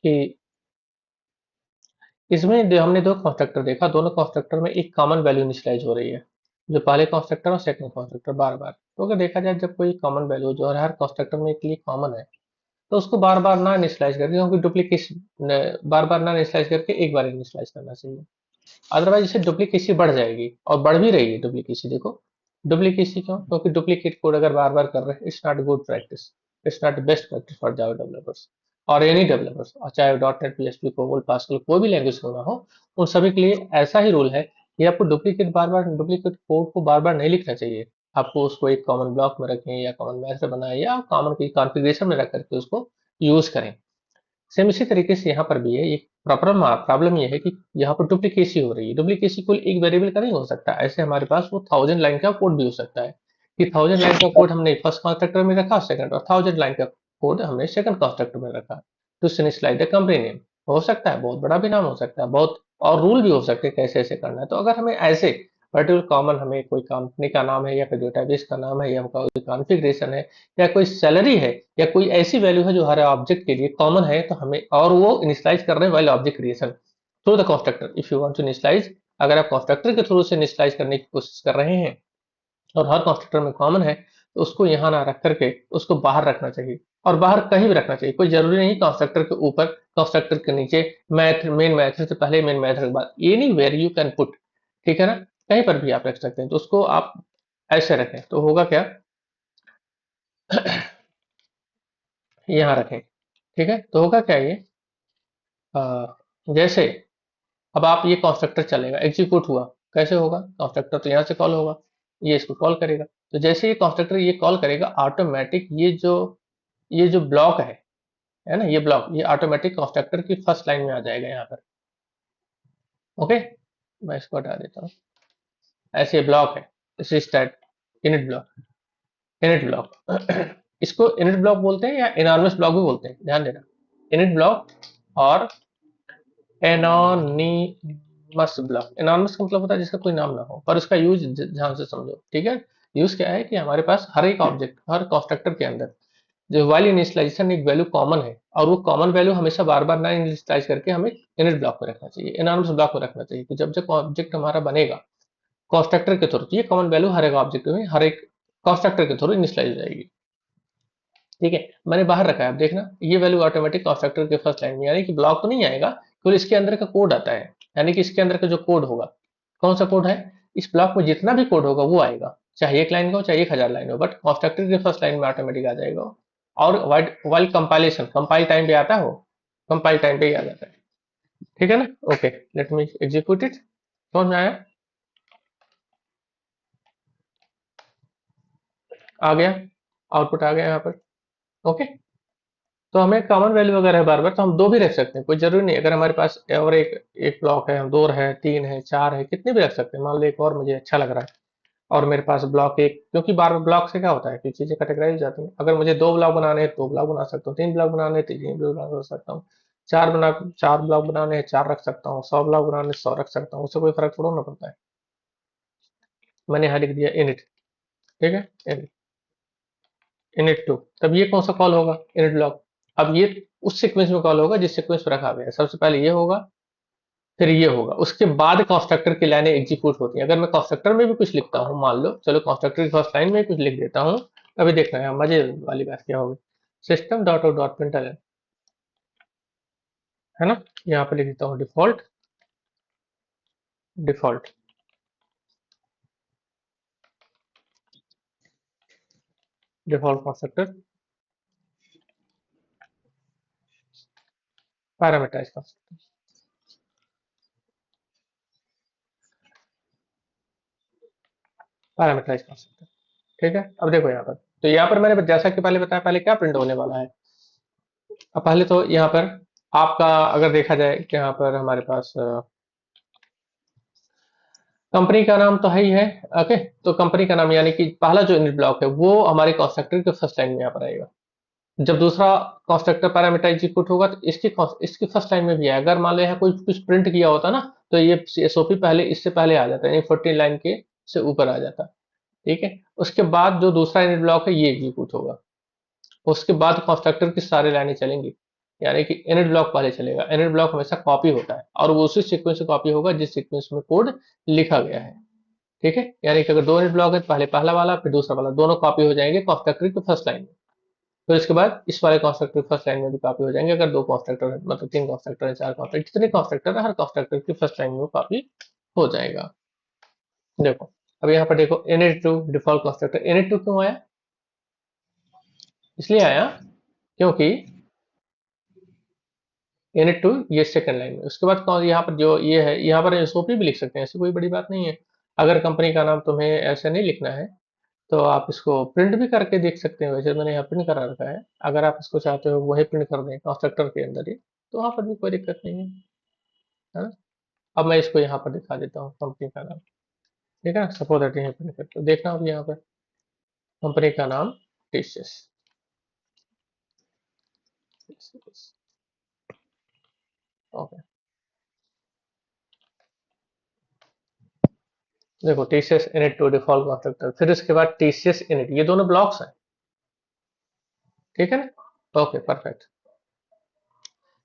Speaker 1: कि इसमें हमने दो कंस्ट्रक्टर देखा, दोनों कंस्ट्रक्टर में एक कॉमन वैल्यू इनिशियलाइज हो रही है, जो पहले कंस्ट्रक्टर और सेकंड कंस्ट्रक्टर बार बार। तो अगर देखा जाए जब कोई कॉमन वैल्यू जो हर कंस्ट्रक्टर में के लिए कॉमन है, तो उसको बार बार ना इनिशियलाइज करके, क्योंकि डुप्लीकेशन बार बार ना इनिशियलाइज करके एक बार इनिशियलाइज करना चाहिए। अदरवाइज इससे डुप्लीकेसी बढ़ जाएगी और बढ़ भी रही है डुप्लीकेसी। देखो डुप्लीकेसी क्यों, क्योंकि डुप्लीकेट कोड अगर बार बार कर रहे हैं, it's not good practice, it's not best practice for Java developers और एनी डेवलपर्स, और चाहे dot net, PHP, COBOL, pascal, कोई भी लैंग्वेज क्यों ना हो, उन सभी के लिए ऐसा ही रूल है कि आपको डुप्लीकेट कोड को बार बार नहीं लिखना चाहिए। आपको उसको एक कॉमन ब्लॉक में रखें या कॉमन मेथड बनाए या कॉमन की कॉन्फ़िगरेशन में रख करके उसको यूज करें। सेम इसी तरीके से यहाँ पर भी है, एक प्रॉब्लम प्रॉब्लम ये है कि यहाँ पर डुप्लीकेसी हो रही है। डुप्लीकेसी कुल एक वेरिएबल का नहीं हो सकता, ऐसे हमारे पास वो 1000 लाइन का कोड भी हो सकता है कि 1000 लाइन का कोड हमने फर्स्ट कंस्ट्रक्टर में रखा, सेकंड, और 1000 लाइन का कोड हमने सेकंड कंस्ट्रक्टर में रखा। तो सिंस द कंपनी नेम हो सकता है, बहुत बड़ा भी नाम हो सकता है, बहुत और रूल भी हो सकते हैं कैसे ऐसे करना है। तो अगर हमें ऐसे पर्टिकुलर कॉमन, हमें कोई कंपनी का नाम है या फिर डेटाबेस का नाम है या कोई कॉन्फ़िगरेशन है या कोई सैलरी है या कोई ऐसी वैल्यू है जो हर ऑब्जेक्ट के लिए कॉमन है, तो हमें और वो इनिशियलाइज कर रहे हैं while object creation through the constructor. If you want to initialize, अगर आप कंस्ट्रक्टर के थ्रू से इनिशियलाइज करने की कोशिश कर रहे हैं और हर कंस्ट्रक्टर में कॉमन है, तो उसको यहाँ ना रख करके उसको बाहर रखना चाहिए, और बाहर कहीं भी रखना चाहिए। कोई जरूरी नहीं कंस्ट्रक्टर के ऊपर, कंस्ट्रक्टर के नीचे, मैथ मेन मैथड से पहले, मेन मैथड के बाद, anywhere you can put, ठीक है ना, कहीं पर भी आप रख सकते हैं। तो उसको आप ऐसे रखें तो होगा क्या, यहाँ रखें, ठीक है। तो होगा क्या ये, जैसे अब आप ये कंस्ट्रक्टर चलेगा, एग्जीक्यूट हुआ, कैसे होगा, कंस्ट्रक्टर तो यहाँ से कॉल होगा, ये इसको कॉल करेगा। तो जैसे ये कंस्ट्रक्टर ये कॉल करेगा, ऑटोमेटिक ये जो ब्लॉक है ना, ये ब्लॉक ये ऑटोमेटिक कंस्ट्रक्टर की फर्स्ट लाइन में आ जाएगा यहाँ पर। ओके, मैं इसको हटा देता हूँ। ऐसे ब्लॉक है, stat init block, init block इसको इनिट ब्लॉक बोलते हैं या इनॉर्मस ब्लॉक भी बोलते हैं, ध्यान देना। इनिट ब्लॉक और एनोनिमस ब्लॉक। एनोनिमस का मतलब होता है जिसका कोई नाम ना हो, पर उसका यूज ध्यान से समझो, ठीक है। यूज क्या है कि हमारे पास हर एक ऑब्जेक्ट, हर कंस्ट्रक्टर के अंदर जो वाइल इनिशियलाइजेशन एक वैल्यू कॉमन है, और वो कॉमन वैल्यू हमेशा बार बार ना इनिशियलाइज करके हमें इनिट ब्लॉक में रखना चाहिए, एनोनिमस ब्लॉक में रखना चाहिए कि जब जब ऑब्जेक्ट हमारा बनेगा कंस्ट्रक्टर के थ्रू, तो ये कॉमन वैल्यू हर एक ऑब्जेक्ट में, हर एक कंस्ट्रक्टर के थ्रू इनिशियलाइज हो जाएगी। ठीक है, मैंने बाहर रखा है, आप देखना ये वैल्यू ऑटोमेटिक कंस्ट्रक्टर के फर्स्ट लाइन में, यानी कि ब्लॉक तो नहीं आएगा, केवल इसके अंदर का कोड आता है। यानी कि इसके अंदर का जो कोड होगा, कौन सा कोड है, इस ब्लॉक में जितना भी कोड होगा वो आएगा, चाहे एक लाइन का हो चाहे 1000 लाइन हो, बट कंस्ट्रक्टर के फर्स्ट लाइन में ऑटोमेटिक आ जाएगा। और वाइल कंपाइलेशन, कंपाइल टाइम पे आता है वो, कंपाइल टाइम पे ही आ जाता है। ठीक है ना, okay, let me execute it. समझ में आया, आ गया, आउटपुट आ गया यहाँ पर। ओके, तो हमें कॉमन वैल्यू अगर है बार बार, तो हम दो भी रख सकते हैं, कोई जरूरी नहीं। अगर हमारे पास और एक एक ब्लॉक है, दो है, तीन है, चार है, कितने भी रख सकते हैं। मान लो एक और मुझे अच्छा लग रहा है, और मेरे पास ब्लॉक एक, क्योंकि बार बार ब्लॉक से क्या होता है कि चीजें कैटेगराइज हो जाती हैं। अगर मुझे दो ब्लॉक बनाने हैं दो ब्लॉक बना सकता हूँ, तीन ब्लॉक बनाने हैं तीन ब्लॉक बना सकता हूँ, चार ब्लॉक बनाने हैं चार रख सकता हूँ, 100 ब्लॉक बनाने हैं 100 रख सकता हूँ, उससे कोई फर्क थोड़ा ना पड़ता है। मैंने यहाँ लिख दिया इनिट, ठीक है, इनिट, इनिट टू, तब ये कौन सा कॉल होगा, इनिट ब्लॉक। अब ये उस सीक्वेंस में कॉल होगा जिस सीक्वेंस में रखा गया है, सबसे पहले ये होगा, फिर ये होगा, उसके बाद कंस्ट्रक्टर की लाइनें एग्जीक्यूट होती हैं। अगर मैं कंस्ट्रक्टर में भी कुछ लिखता हूँ, मान लो चलो कंस्ट्रक्टर की फर्स्ट लाइन में भी कुछ लिख देता हूँ, अभी देखना है मजे वाली बात क्या होगी। System dot out dot println, है ना, यहाँ पे लिख देता हूँ default, default, default constructor, parameterize constructor, parameterize constructor. ठीक है, अब देखो यहाँ पर, तो यहाँ पर मैंने जैसा कि पहले बताया, पहले क्या प्रिंट होने वाला है। अब पहले तो यहाँ पर आपका अगर देखा जाए कि यहाँ पर हमारे पास कंपनी का नाम तो है ही है। ओके, तो कंपनी का नाम यानी कि पहला जो इनिट ब्लॉक है वो हमारे कंस्ट्रक्टर के फर्स्ट लाइन में यहाँ पर आएगा। जब दूसरा कंस्ट्रक्टर पैरामीटर एग्जीक्यूट होगा तो इसकी फर्स्ट लाइन में भी आएगा। अगर मान लो यहाँ कोई कुछ प्रिंट किया होता ना, तो ये एसओपी पहले इससे पहले आ जाता है, यानी 14 लाइन के से ऊपर आ जाता। ठीक है, उसके बाद जो दूसरा इनिट ब्लॉक है ये एग्जीक्यूट होगा। उसके बाद कंस्ट्रक्टर की सारी लाइनें चलेंगी, यानी कि इनिट ब्लॉक पहले चलेगा। इनिट ब्लॉक हमेशा कॉपी होता है और वो उसी सीक्वेंस से कॉपी होगा जिस सीक्वेंस में कोड लिखा गया है। ठीक है, यानी कि अगर दो इनिट ब्लॉक है तो पहले पहला वाला फिर दूसरा वाला, दोनों कॉपी हो जाएंगे कंस्ट्रक्टर की फर्स्ट लाइन में। फिर इसके बाद इस वाले कंस्ट्रक्टर फर्स्ट लाइन में भी कॉपी हो जाएंगे। अगर दो कंस्ट्रक्टर है, मतलब तीन कंस्ट्रक्टर है, चार कंस्ट्रक्टर, जितने कंस्ट्रक्टर है हर कंस्ट्रक्टर की फर्स्ट लाइन में वो कॉपी हो जाएगा। देखो, अब यहाँ पर देखो init two default constructor, init two क्यों आया? इसलिए आया क्योंकि init टू ये सेकंड लाइन में, उसके बाद कौन यहाँ पर जो ये है, यहाँ पर एसओपी भी लिख सकते हैं, ऐसी कोई बड़ी बात नहीं है। अगर कंपनी का नाम तुम्हें ऐसे नहीं लिखना है तो आप इसको प्रिंट भी करके देख सकते हैं। वैसे मैंने यहाँ प्रिंट करा रखा है, अगर आप इसको चाहते हो वही प्रिंट कर दें कंस्ट्रक्टर के अंदर ही, तो वहां पर भी कोई दिक्कत नहीं है ना। अब मैं इसको यहाँ पर दिखा देता हूँ कंपनी का नाम। ठीक है, सपोज दैट यहीं प्रिंट करते हो, देखना अब यहाँ पर कंपनी का नाम टीसीएस। ओके, देखो TCS init two default constructor, फिर उसके बाद टीसीएस इनिट, ये दोनों ब्लॉक्स हैं। ठीक है ना, ओके परफेक्ट।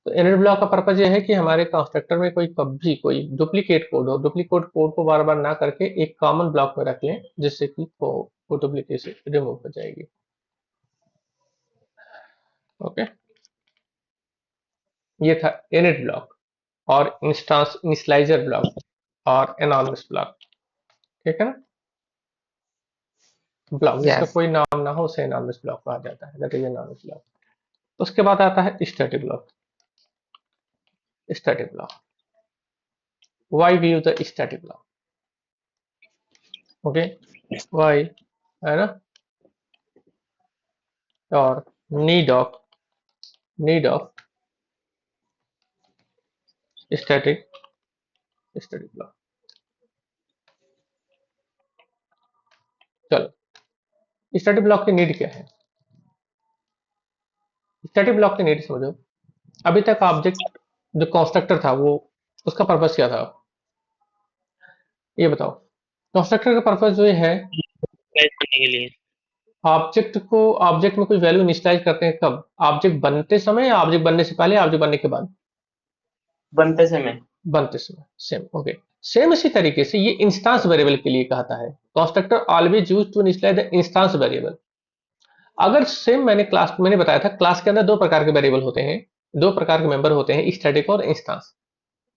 Speaker 1: तो इनिट ब्लॉक का पर्पज ये है कि हमारे कंस्ट्रक्टर में कोई कभी कोई डुप्लीकेट कोड हो, डुप्लीकेट कोड को बार बार ना करके एक कॉमन ब्लॉक में रख लें, जिससे कि वो डुप्लीकेट रिमूव हो जाएगी। ओके, ये था इनिट ब्लॉक और इंस्टांस इनिशियलाइजर ब्लॉक और एनॉनिमस ब्लॉक। ठीक है ना, ब्लॉक जिसका
Speaker 2: यस।
Speaker 1: कोई नाम ना हो उसे एनॉनिमस ब्लॉक कहा जाता है, दैट इज एनॉनिमस ब्लॉक। उसके बाद आता है static block. Static block, why we use the static block? Okay, why है ना, और need of static static block. चलो, स्टैटिक ब्लॉक की नीड क्या है? स्टैटिक ब्लॉक की नीड समझो। अभी तक ऑब्जेक्ट जो कंस्ट्रक्टर था वो, उसका पर्पस क्या था ये बताओ। कंस्ट्रक्टर का पर्पस जो है,
Speaker 2: Guys, बनने के लिए।
Speaker 1: ऑब्जेक्ट में कोई वैल्यू इनिशियलाइज करते हैं कब? ऑब्जेक्ट बनते समय या ऑब्जेक्ट बनने से पहले, ऑब्जेक्ट बनने के बाद?
Speaker 2: बनते समय।
Speaker 1: बनते समय, सेम। ओके, सेम इसी तरीके से ये इंस्टांस वेरिएबल के लिए कहता है, constructor always use to initialise the instance variable. अगर सेम मैंने बताया था क्लास के अंदर दो प्रकार के वेरिएबल होते हैं, दो प्रकार के मेंबर होते हैं, स्टैटिक और इंस्टांस।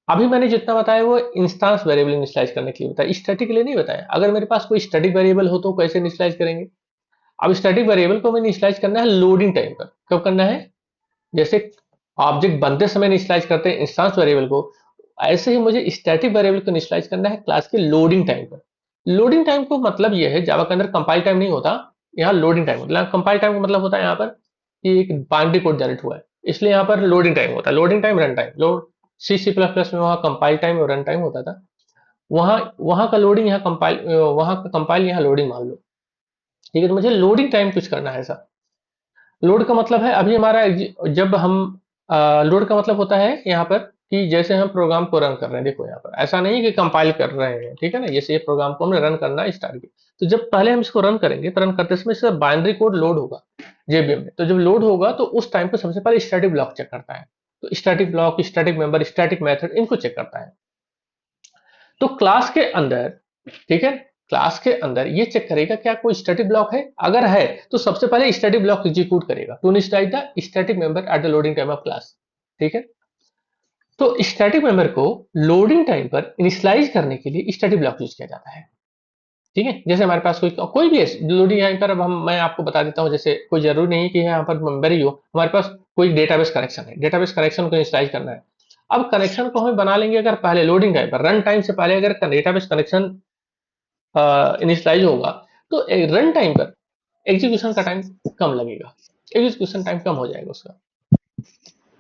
Speaker 1: अभी मैंने जितना बताया वो इंस्टांस वेरिएबल इनिशियलाइज करने के लिए बताया, स्टैटिक के लिए नहीं बताया। अगर मेरे पास कोई स्टैटिक वेरिएबल हो तो कैसे इनिशियलाइज करेंगे? अब स्टैटिक वेरिएबल को हमें इनिशियलाइज करना है लोडिंग टाइम पर। कब करना है? जैसे ऑब्जेक्ट बनते समय इनिशियलाइज करते हैं इंस्टांस वेरिएबल को, ऐसे ही मुझे स्टैटिक वेरिएबल को इनिशियलाइज करना है क्लास के लोडिंग टाइम पर। लोडिंग टाइम को मतलब ये है, जावा के अंदर कंपाइल टाइम नहीं होता, यहाँ लोडिंग टाइम होता है। कंपाइल टाइम का मतलब होता है यहाँ पर कि एक बाइनरी कोड जनरेट हुआ है, इसलिए यहाँ पर लोडिंग टाइम होता है। Loading time, run time. Load C++ में वहाँ कंपाइल टाइम और रन टाइम होता था, वहाँ वहाँ का लोडिंग यहाँ कंपाइल, वहाँ का कंपाइल यहाँ लोडिंग मान लो। ठीक है, तो मुझे लोडिंग टाइम कुछ करना है ऐसा। लोड का मतलब है अभी हमारा जब हम लोड का मतलब होता है यहाँ पर कि जैसे हम प्रोग्राम को रन कर रहे हैं। देखो यहाँ पर ऐसा नहीं है कि कंपाइल कर रहे हैं, ठीक है ना, जैसे ये प्रोग्राम को हमने रन करना स्टार्ट किया, तो जब पहले हम इसको रन करेंगे तो रन करते समय इसका बाइनरी कोड लोड होगा जेबीएम में। तो जब लोड होगा तो उस टाइम पर सबसे पहले स्टैटिक ब्लॉक चेक करता है। तो static block, static member, static method, इनको चेक करता है। तो क्लास के अंदर, ठीक है, क्लास के अंदर ये चेक करेगा क्या कोई स्टैटिक ब्लॉक है। अगर है तो सबसे पहले स्टैटिक ब्लॉक एग्जीक्यूट करेगा to initialise the static member at the loading time of class. ठीक है, तो स्टैटिक मेंबर को लोडिंग टाइम पर इनिशियलाइज करने के लिए स्टैटिक ब्लॉक यूज किया जाता है। ठीक है, जैसे हमारे पास कोई भी है लोडिंग टाइम पर, अब मैं आपको बता देता हूँ, जैसे कोई जरूरी नहीं कि यहाँ पर मेंबर ही हो, हमारे पास कोई डेटाबेस कनेक्शन है, डेटाबेस कनेक्शन को इनिशियलाइज करना है। अब कनेक्शन को हमें बना लेंगे अगर पहले लोडिंग टाइम पर, रन टाइम से पहले अगर डेटाबेस कनेक्शन इनिशियलाइज होगा तो रन टाइम पर एग्जीक्यूशन का टाइम कम लगेगा, एग्जीक्यूशन टाइम कम हो जाएगा उसका,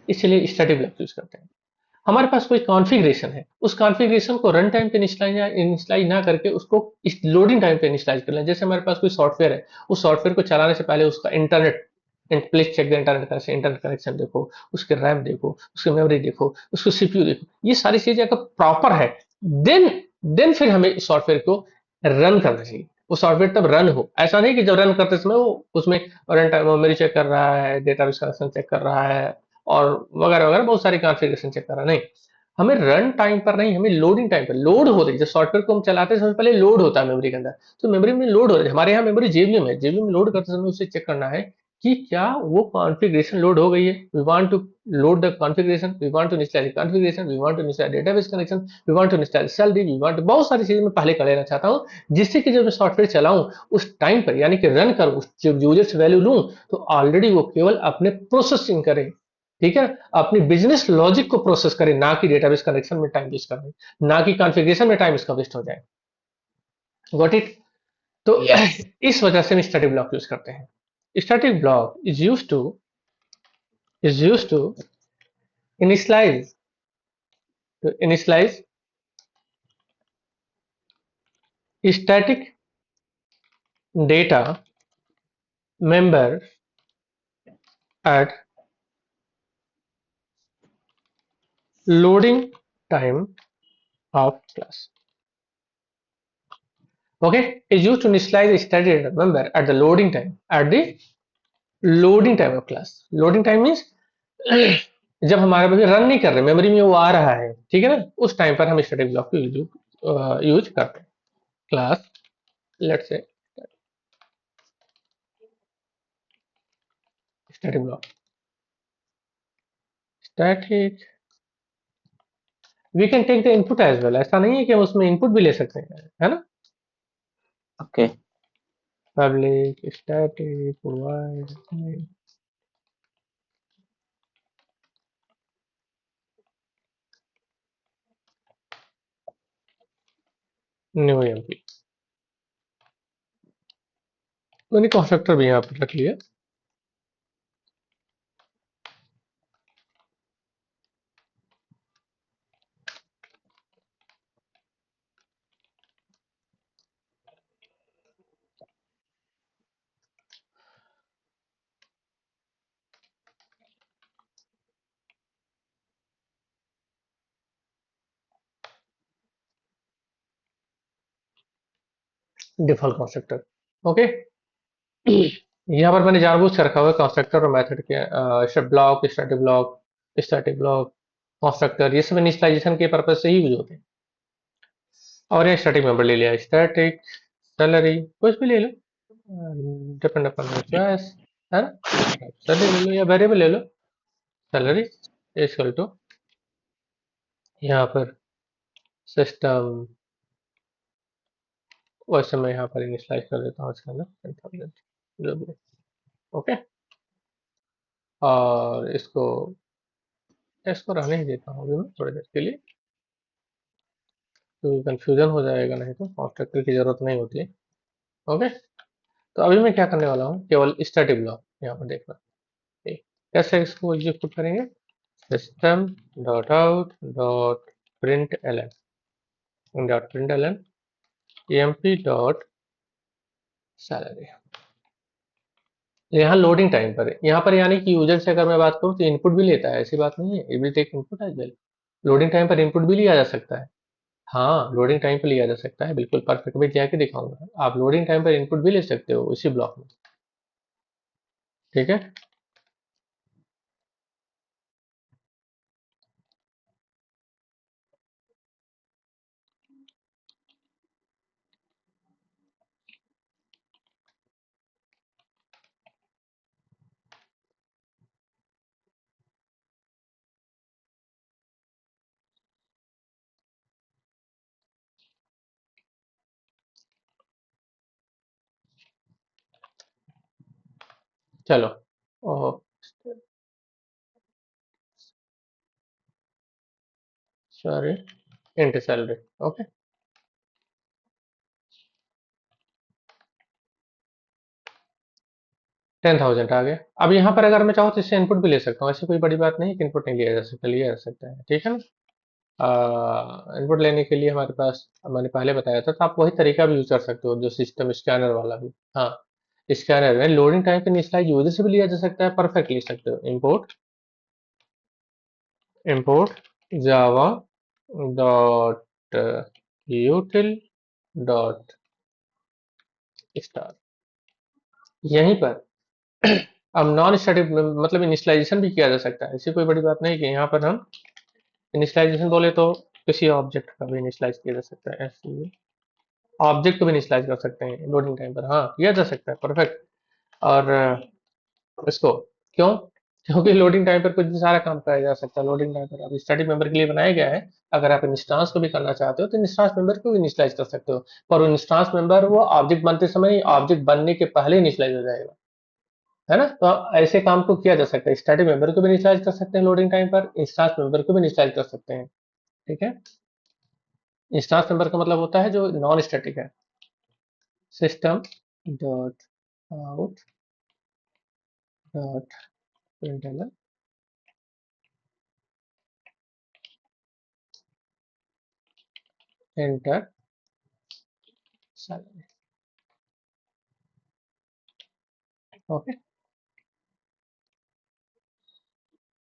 Speaker 1: इसलिए स्टैटिक ब्लॉक यूज करते हैं। हमारे पास कोई कॉन्फ़िगरेशन है, उस कॉन्फ़िगरेशन को रन टाइम पे इनिशियलाइज ना करके उसको इस लोडिंग टाइम पे इनिशियलाइज कर लें। जैसे हमारे पास कोई सॉफ्टवेयर है, उस सॉफ्टवेयर को चलाने से पहले उसका internet, please check the internet connection, internet connection देखो, उसके रैम देखो, उसकी मेमोरी देखो, उसको सीपीयू देखो, ये सारी चीजें अगर प्रॉपर है, देन फिर हमें सॉफ्टवेयर को रन करना चाहिए। वो सॉफ्टवेयर तब रन हो, ऐसा नहीं कि जब रन करते समय वो उसमें रन टाइम मेमोरी चेक कर रहा है, डेटाबेस कनेक्शन चेक कर रहा है और वगैरह वगैरह बहुत सारी कॉन्फ़िगरेशन चेक कर रहा है, नहीं। हमें रन टाइम पर नहीं, हमें लोडिंग टाइम पर लोड हो रही है। जब सॉफ्टवेयर को हम चलाते हैं सबसे पहले लोड होता है मेमोरी के अंदर, तो मेमोरी में लोड हो रही है। हमारे यहाँ मेमोरी जेबीएम है, जेबीएम में लोड करते समय उसे चेक करना है कि क्या वो कॉन्फ़िगरेशन लोड हो गई है। We want to load the configuration, we want to initialize configuration, we want to initialize database connection, we want to initialize salary, we want बहुत सारी चीजें मैं पहले कर लेना चाहता हूँ, जिससे कि जब मैं सॉफ्टवेयर चलाऊं उस टाइम पर, यानी कि रन करूं, जब यूजर से वैल्यू लूं, तो ऑलरेडी वो केवल अपने प्रोसेसिंग करे, ठीक है, अपनी बिजनेस लॉजिक को प्रोसेस करे, ना कि डेटाबेस कनेक्शन में टाइम वेस्ट करे, ना कि कॉन्फ़िगरेशन में टाइम इसका वेस्ट हो जाए। Got it? तो
Speaker 2: यस।
Speaker 1: इस वजह से हम स्टैटिक ब्लॉक यूज करते हैं। Static block is use to initialize initialize static data member at loading time of class. Okay, is used to initialize static data member at the loading time of class. Loading time means जब हमारा बच्चा run नहीं कर रहे, memory में वो आ रहा है, ठीक है ना, उस टाइम पर हम स्टैटिक ब्लॉक को यूज करते हैं। Class, let's say static block, static, we can take the input as well, ऐसा नहीं है कि हम उसमें इनपुट भी ले सकते हैं, है ना।
Speaker 2: Okay.
Speaker 1: Public static void new MP, मैंने कंस्ट्रक्टर भी यहाँ पर रख लिया। Default constructor, okay. यहाँ पर मैंने जानबूझ कर रखा हुआ है कंस्ट्रक्टर और मेथड के ब्लॉक, स्टैटिक ब्लॉक, कंस्ट्रक्टर, ये सब इनिशियलाइजेशन के पर्पज से ही यूज होते हैं। और यहाँ स्टैटिक मेंबर ले लिया, स्टैटिक सैलरी कुछ भी ले लो, डिपेंड अपॉन योर चॉइस, है ना। सैलरी ले लो या वेरिएबल ले लो, सैलरी इक्वल टू, यहाँ पर सिस्टम, वैसे मैं यहाँ पर इनिशियलाइज कर देता हूँ इसके अंदर 10,000 जो भी, ओके। और इसको इसको रहने ही देता हूँ अभी मैं थोड़ी देर के लिए, क्योंकि कंफ्यूजन हो जाएगा, नहीं तो कंस्ट्रक्टर की जरूरत नहीं होती है, ओके। तो अभी मैं क्या करने वाला हूँ, केवल स्टैटिक ब्लॉक यहाँ पर देखना, ठीक। कैसे इसको एग्जीक्यूट करेंगे, system dot out dot print L N emp dot salary. यहाँ लोडिंग टाइम पर है, यहाँ पर यानी कि यूजर से अगर मैं बात करूँ तो इनपुट भी लेता है, ऐसी बात नहीं है, it will take input as well. Loading time पर इनपुट भी लिया जा सकता है, हाँ, लोडिंग टाइम पे लिया जा सकता है, बिल्कुल परफेक्ट, मैं जाके दिखाऊंगा, आप लोडिंग टाइम पर इनपुट भी ले सकते हो इसी ब्लॉक में, ठीक है। चलो, oh sorry, int salary, okay. 10,000 आ गया। अब यहाँ पर अगर मैं चाहूँ तो इससे इनपुट भी ले सकता हूँ, ऐसी कोई बड़ी बात नहीं कि इनपुट नहीं लिया जा सकता, लिया जा सकता है, ठीक है ना। इनपुट लेने के लिए हमारे पास, मैंने पहले बताया था, तो आप वही तरीका भी यूज कर सकते हो जो सिस्टम स्कैनर वाला भी। हाँ, स्कैनर में लोडिंग टाइम का इनिशियलाइज यूजर से भी लिया जा सकता है, परफेक्ट ले सकते हो। Import import Java dot यूटिल dot star, यहीं पर अब नॉन स्टैटिक मतलब इनिशियलाइजेशन भी किया जा सकता है, ऐसी कोई बड़ी बात नहीं कि यहाँ पर हम इनिशियलाइजेशन बोले तो किसी ऑब्जेक्ट का भी इनिशियलाइज किया जा सकता है, ऑब्जेक्ट को भी इनिशियलाइज कर सकते हैं लोडिंग टाइम पर, हाँ किया जा सकता है, परफेक्ट। और इसको क्यों, क्योंकि लोडिंग टाइम पर कुछ भी सारा काम किया जा सकता है लोडिंग टाइम पर। अब स्टैटिक मेंबर के लिए बनाया गया है, अगर आप इंस्टांस को भी करना चाहते हो तो इंस्टांस मेंबर को भी इनिशियलाइज कर सकते हो, पर इंस्टांस मेंबर वो ऑब्जेक्ट बनते समय, ऑब्जेक्ट बनने के पहले इनिशियलाइज हो जाएगा, है ना। तो ऐसे काम को किया जा सकता है, स्टैटिक मेंबर को भी इनिशियलाइज कर सकते हैं लोडिंग टाइम पर, इंस्टांस मेंबर को भी इनिशियलाइज कर सकते हैं, ठीक है। इंस्टांस मेंबर का मतलब होता है जो नॉन स्टैटिक है। System dot out dot println enter salary, okay.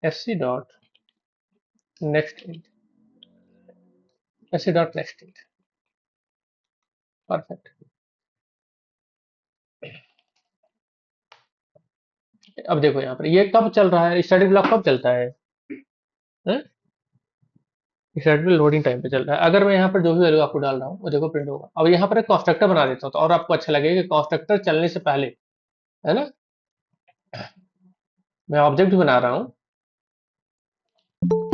Speaker 1: SC dot next int, SC dot next int, perfect. अब देखो यहाँ पर ये कब चल रहा है, स्टैटिक ब्लॉक कब चलता है, स्टैटिक लोडिंग टाइम पे चल रहा है। अगर मैं यहाँ पर जो भी वैल्यू आपको डाल रहा हूँ वो देखो प्रिंट होगा। अब यहाँ पर एक कंस्ट्रक्टर बना देता हूँ तो और आपको अच्छा लगेगा कि कंस्ट्रक्टर चलने से पहले, है ना, मैं ऑब्जेक्ट बना रहा हूँ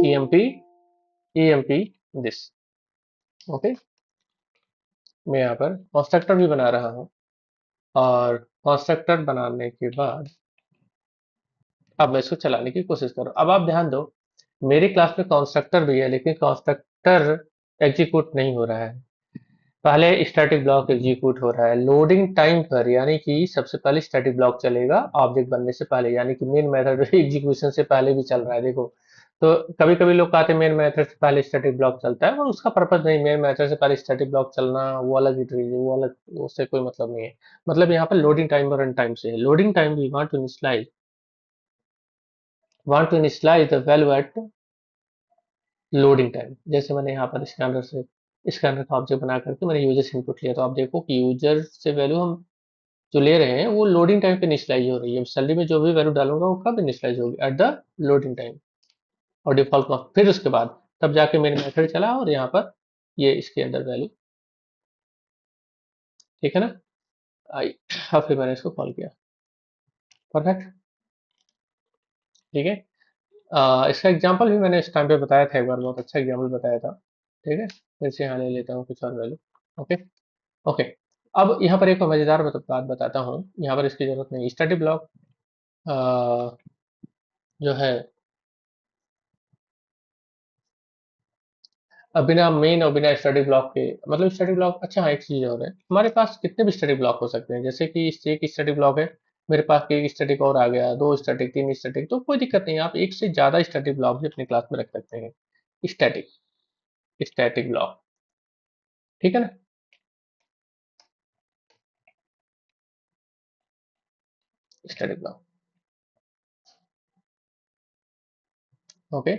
Speaker 1: emp emp दिस, ओके। मैं यहाँ पर कंस्ट्रक्टर भी बना रहा हूँ, और कंस्ट्रक्टर बनाने के बाद अब मैं इसको चलाने की कोशिश कर रहा हूँ। अब आप ध्यान दो, मेरी क्लास में कंस्ट्रक्टर भी है लेकिन कंस्ट्रक्टर एग्जीक्यूट नहीं हो रहा है, पहले स्टैटिक ब्लॉक एग्जीक्यूट हो रहा है लोडिंग टाइम पर, यानी कि सबसे पहले स्टैटिक ब्लॉक चलेगा ऑब्जेक्ट बनने से पहले, यानी कि मेन मेथड एग्जीक्यूशन से पहले भी चल रहा है, देखो। तो कभी कभी लोग कहते हैं मेन मेथड से पहले स्टैटिक ब्लॉक चलता है, और उसका पर्पज नहीं, मेन मेथड से पहले स्टैटिक ब्लॉक चलना वो अलग चीज है, वो अलग, उससे कोई मतलब नहीं है। मतलब यहाँ पर लोडिंग टाइम और रन टाइम से है। Loading time we want to initialise the value at loading time. जैसे मैंने यहाँ पर स्कैनर का ऑब्जेक्ट बना करके मैंने यूजर से इनपुट लिया, तो आप देखो कि यूजर से वैल्यू हम जो ले रहे हैं वो लोडिंग टाइम पे इनिशियलाइज हो रही है। सैलरी में जो भी वैल्यू डालूंगा वो कब इनिशियलाइज होगी, एट द लोडिंग टाइम, और डिफॉल्ट का फिर उसके बाद तब जाके मेन मेथड चला और यहाँ पर ये इसके अंदर वैल्यू, ठीक है ना, आई। अब फिर मैंने इसको कॉल किया, परफेक्ट, ठीक है। इसका एग्जांपल भी मैंने इस टाइम पे बताया था एक बार, बहुत अच्छा एग्जांपल बताया था, ठीक है। फिर से यहाँ ले लेता हूँ कुछ और वैल्यू, ओके ओके। अब यहाँ पर एक मजेदार बात बताता हूँ, यहाँ पर इसकी जरूरत नहीं, स्टैटिक ब्लॉक जो है बिना मेन और बिना स्टैटिक ब्लॉक के, मतलब स्टैटिक ब्लॉक, अच्छा हाँ एक चीज और है, हमारे पास कितने भी स्टैटिक ब्लॉक हो सकते हैं, जैसे कि इससे एक स्टैटिक ब्लॉक है, मेरे पास एक स्टैटिक और आ गया, दो स्टैटिक, तीन स्टैटिक, तो कोई दिक्कत नहीं है, आप एक से ज्यादा स्टैटिक ब्लॉक भी अपनी क्लास में रख सकते हैं। स्टैटिक स्टैटिक ब्लॉक, ठीक है ना, static block, okay.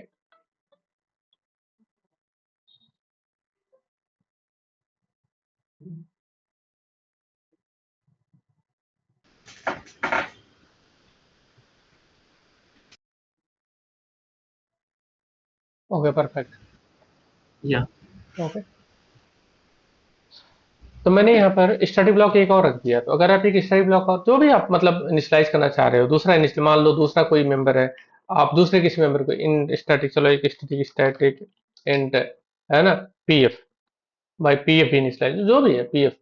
Speaker 1: Okay perfect,
Speaker 2: या
Speaker 1: ओके। तो मैंने यहाँ पर स्टडी ब्लॉक एक और रख दिया, तो अगर आप एक स्टडी ब्लॉक और जो भी आप मतलब इनिशियलाइज करना चाह रहे हो, दूसरा मान लो दूसरा कोई मेंबर है, आप दूसरे किसी मेंबर को इन स्टैटिक, चलो एक स्टैटिक एंड, है ना, पीएफ, बाई पीएफ भी इनिशियलाइज, जो भी है पीएफ,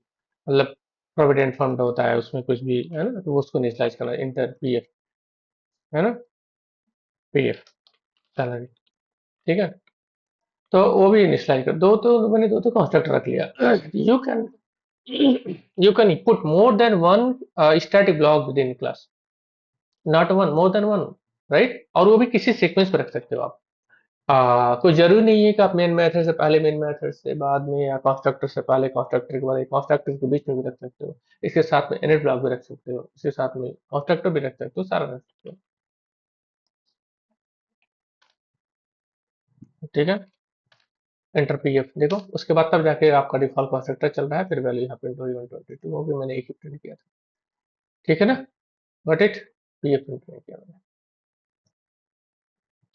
Speaker 1: मतलब प्रोविडेंट फंड होता है उसमें कुछ भी, है ना, तो वो उसको इनिशियलाइज करना, इंटर पीएफ, है ना, पीएफ सैलरी, ठीक है। तो वो भी इनिशियलाइज कर दो, तो मैंने दो तो कंस्ट्रक्टर रख लिया। You can you can put more than one static block within class, not one, more than one, right. और वो भी किसी सीक्वेंस में रख सकते हो आप। कोई जरूरी नहीं है कि आप मेन मेथड से पहले, मेन मेथड से बाद में, या कंस्ट्रक्टर से पहले, कंस्ट्रक्टर के बाद, कंस्ट्रक्टर के बीच में भी रख सकते हो, इसके साथ में इनिट ब्लॉक भी रख सकते हो, इसके साथ में कंस्ट्रक्टर भी रख सकते हो, सारा रख सकते हो, ठीक है। एंटर पीएफ देखो, उसके बाद तब जाके आपका डिफॉल्ट कंस्ट्रक्टर चल रहा है, फिर वैल्यू यहाँ पे 122 वो भी मैंने एक ही प्रिंट किया था, ठीक है ना। गॉट इट, पीएफ प्रिंट नहीं किया मैंने।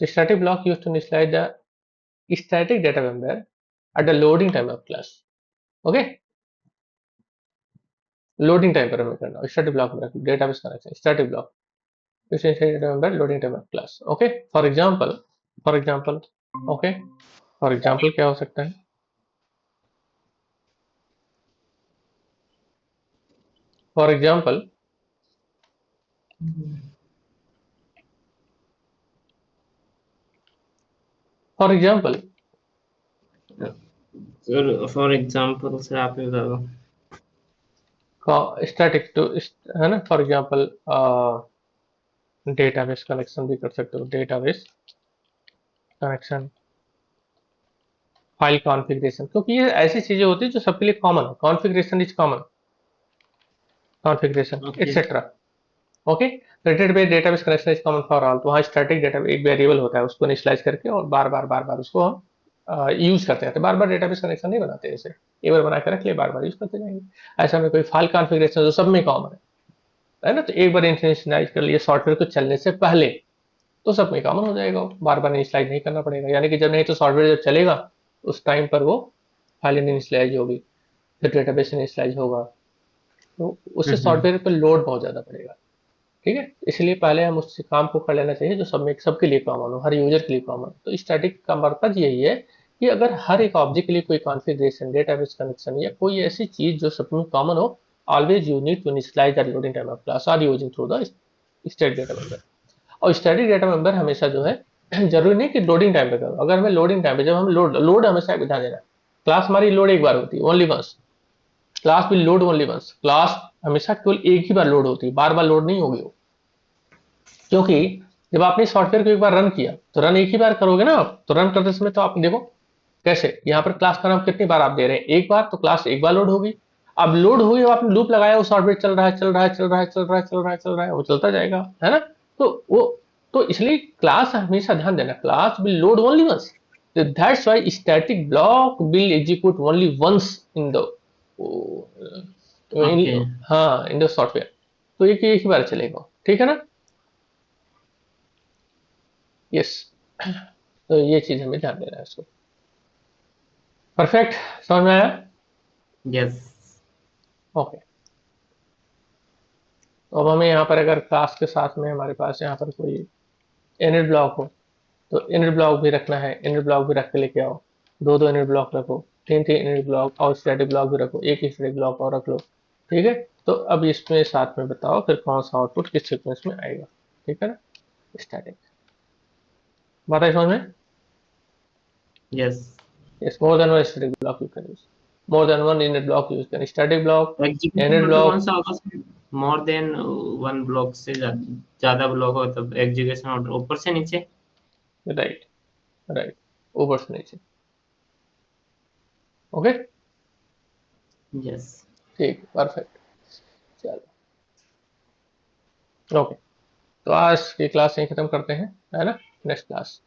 Speaker 1: तो static block use to initialise the static data member at the loading time of class, okay. Loading time पर हमें करना, स्टैटिक ब्लॉक में database connection, static block data member loading time of class, okay. For example okay, for example क्या हो सकता है, for example for example
Speaker 3: sir for example sir आप ही बता दो।
Speaker 1: स्टैटिक टू, है ना, फॉर एग्जांपल डेटाबेस कनेक्शन भी कर सकते हो, डेटाबेस कनेक्शन, फाइल कॉन्फ़िगरेशन, क्योंकि ये ऐसी चीजें होती है जो सबके लिए कॉमन है, configuration is common, configuration
Speaker 3: okay
Speaker 1: etcetera, okay. Related base database connection is common for all, तो वहाँ स्टैटिक डेटा एक वेरिएबल होता है, उसको इनिशियलाइज करके और बार बार उसको हम यूज करते हैं, बार बार डेटाबेस कनेक्शन नहीं बनाते, ऐसे एक बार बना के रख लिए, बार बार यूज करते जाएंगे। ऐसा में कोई फाइल कॉन्फ़िगरेशन जो सब में कॉमन है ना, तो एक बार इनिशियलाइज कर लिए सॉफ्टवेयर को चलने से पहले, तो सब में कॉमन हो जाएगा, बार बार इनिशियलाइज नहीं करना पड़ेगा, यानी कि जब नहीं तो सॉफ्टवेयर जब चलेगा उस टाइम पर वो फाइल इनिशियलाइज होगी, फिर डेटाबेस इनिशियलाइज होगा, तो उससे सॉफ्टवेयर पर लोड बहुत ज्यादा पड़ेगा, ठीक है। इसलिए पहले हम उस काम को कर लेना चाहिए जो सब में सबके लिए कॉमन हो, हर यूजर के लिए कॉमन हो। तो स्टैटिक का मकसद यही है कि अगर हर एक ऑब्जेक्ट के लिए कोई कॉन्फ़िगरेशन, डेटाबेस कनेक्शन या कोई ऐसी चीज जो सब में कॉमन हो, always you need to initialise the loading time of class are using through the static data member. और स्टैटिक डेटा मेंबर हमेशा जो है जरूरी नहीं कि लोडिंग टाइम पे करो, अगर हमें लोडिंग टाइम पे, जब हम लोड हमेशा ध्यान देना, क्लास हमारी लोड एक बार होती है, only once, class will load only once, class हमेशा केवल एक ही बार लोड होती है, बार बार लोड नहीं होगी वो, क्योंकि जब आपने सॉफ्टवेयर को एक बार रन किया तो रन एक ही बार करोगे ना आप, तो रन करते समय तो आप देखो कैसे, यहाँ पर क्लास का नाम कितनी बार आप दे रहे हैं, एक बार, तो क्लास एक बार लोड होगी। अब लोड हुई, आपने लूप लगाया, वो सॉफ्टवेयर चल रहा है, चल रहा है, चल रहा है, चल रहा है, चल रहा है, चल रहा है, वो चलता जाएगा, है ना। तो वो, तो इसलिए क्लास हमेशा ध्यान देना, class will load only once, that's why static block will execute only once in the,
Speaker 3: okay
Speaker 1: हाँ, इन द सॉफ्टवेयर, तो एक ही बार चलेगा, ठीक है ना। यस, तो ये चीज हमें ध्यान देना है इसको। परफेक्ट, समझ में आया।
Speaker 3: यस
Speaker 1: ओके, तो अब हमें यहाँ पर अगर क्लास के साथ में हमारे पास यहाँ पर कोई इनिट ब्लॉक हो, तो इनिट ब्लॉक भी रखना है, इनिट ब्लॉक भी रख के लेके आओ, दो दो इनिट ब्लॉक रखो, तीन तीन इनिट ब्लॉक, और स्टैटिक ब्लॉक भी रखो, एक ही स्टैटिक ब्लॉक और रख लो, ठीक है। तो अब इसमें साथ में बताओ फिर कौन सा आउटपुट किस सीक्वेंस में आएगा, ठीक है ना। स्टैटिक, बात है समझ में।
Speaker 3: Yes
Speaker 1: Yes, more than one static block you can use. More than one init block you can. Static block,
Speaker 3: execution
Speaker 1: init
Speaker 3: मतलब कौन
Speaker 1: block,
Speaker 3: सा होगा सर? मोर देन वन ब्लॉक से ज्यादा ब्लॉक हो तब एग्जीक्यूशन ऑर्डर ऊपर से नीचे।
Speaker 1: right, right. ऊपर से नीचे, ओके,
Speaker 3: यस
Speaker 1: ठीक, परफेक्ट, चलो, ओके। तो आज की क्लास यहीं खत्म करते हैं, है ना, नेक्स्ट क्लास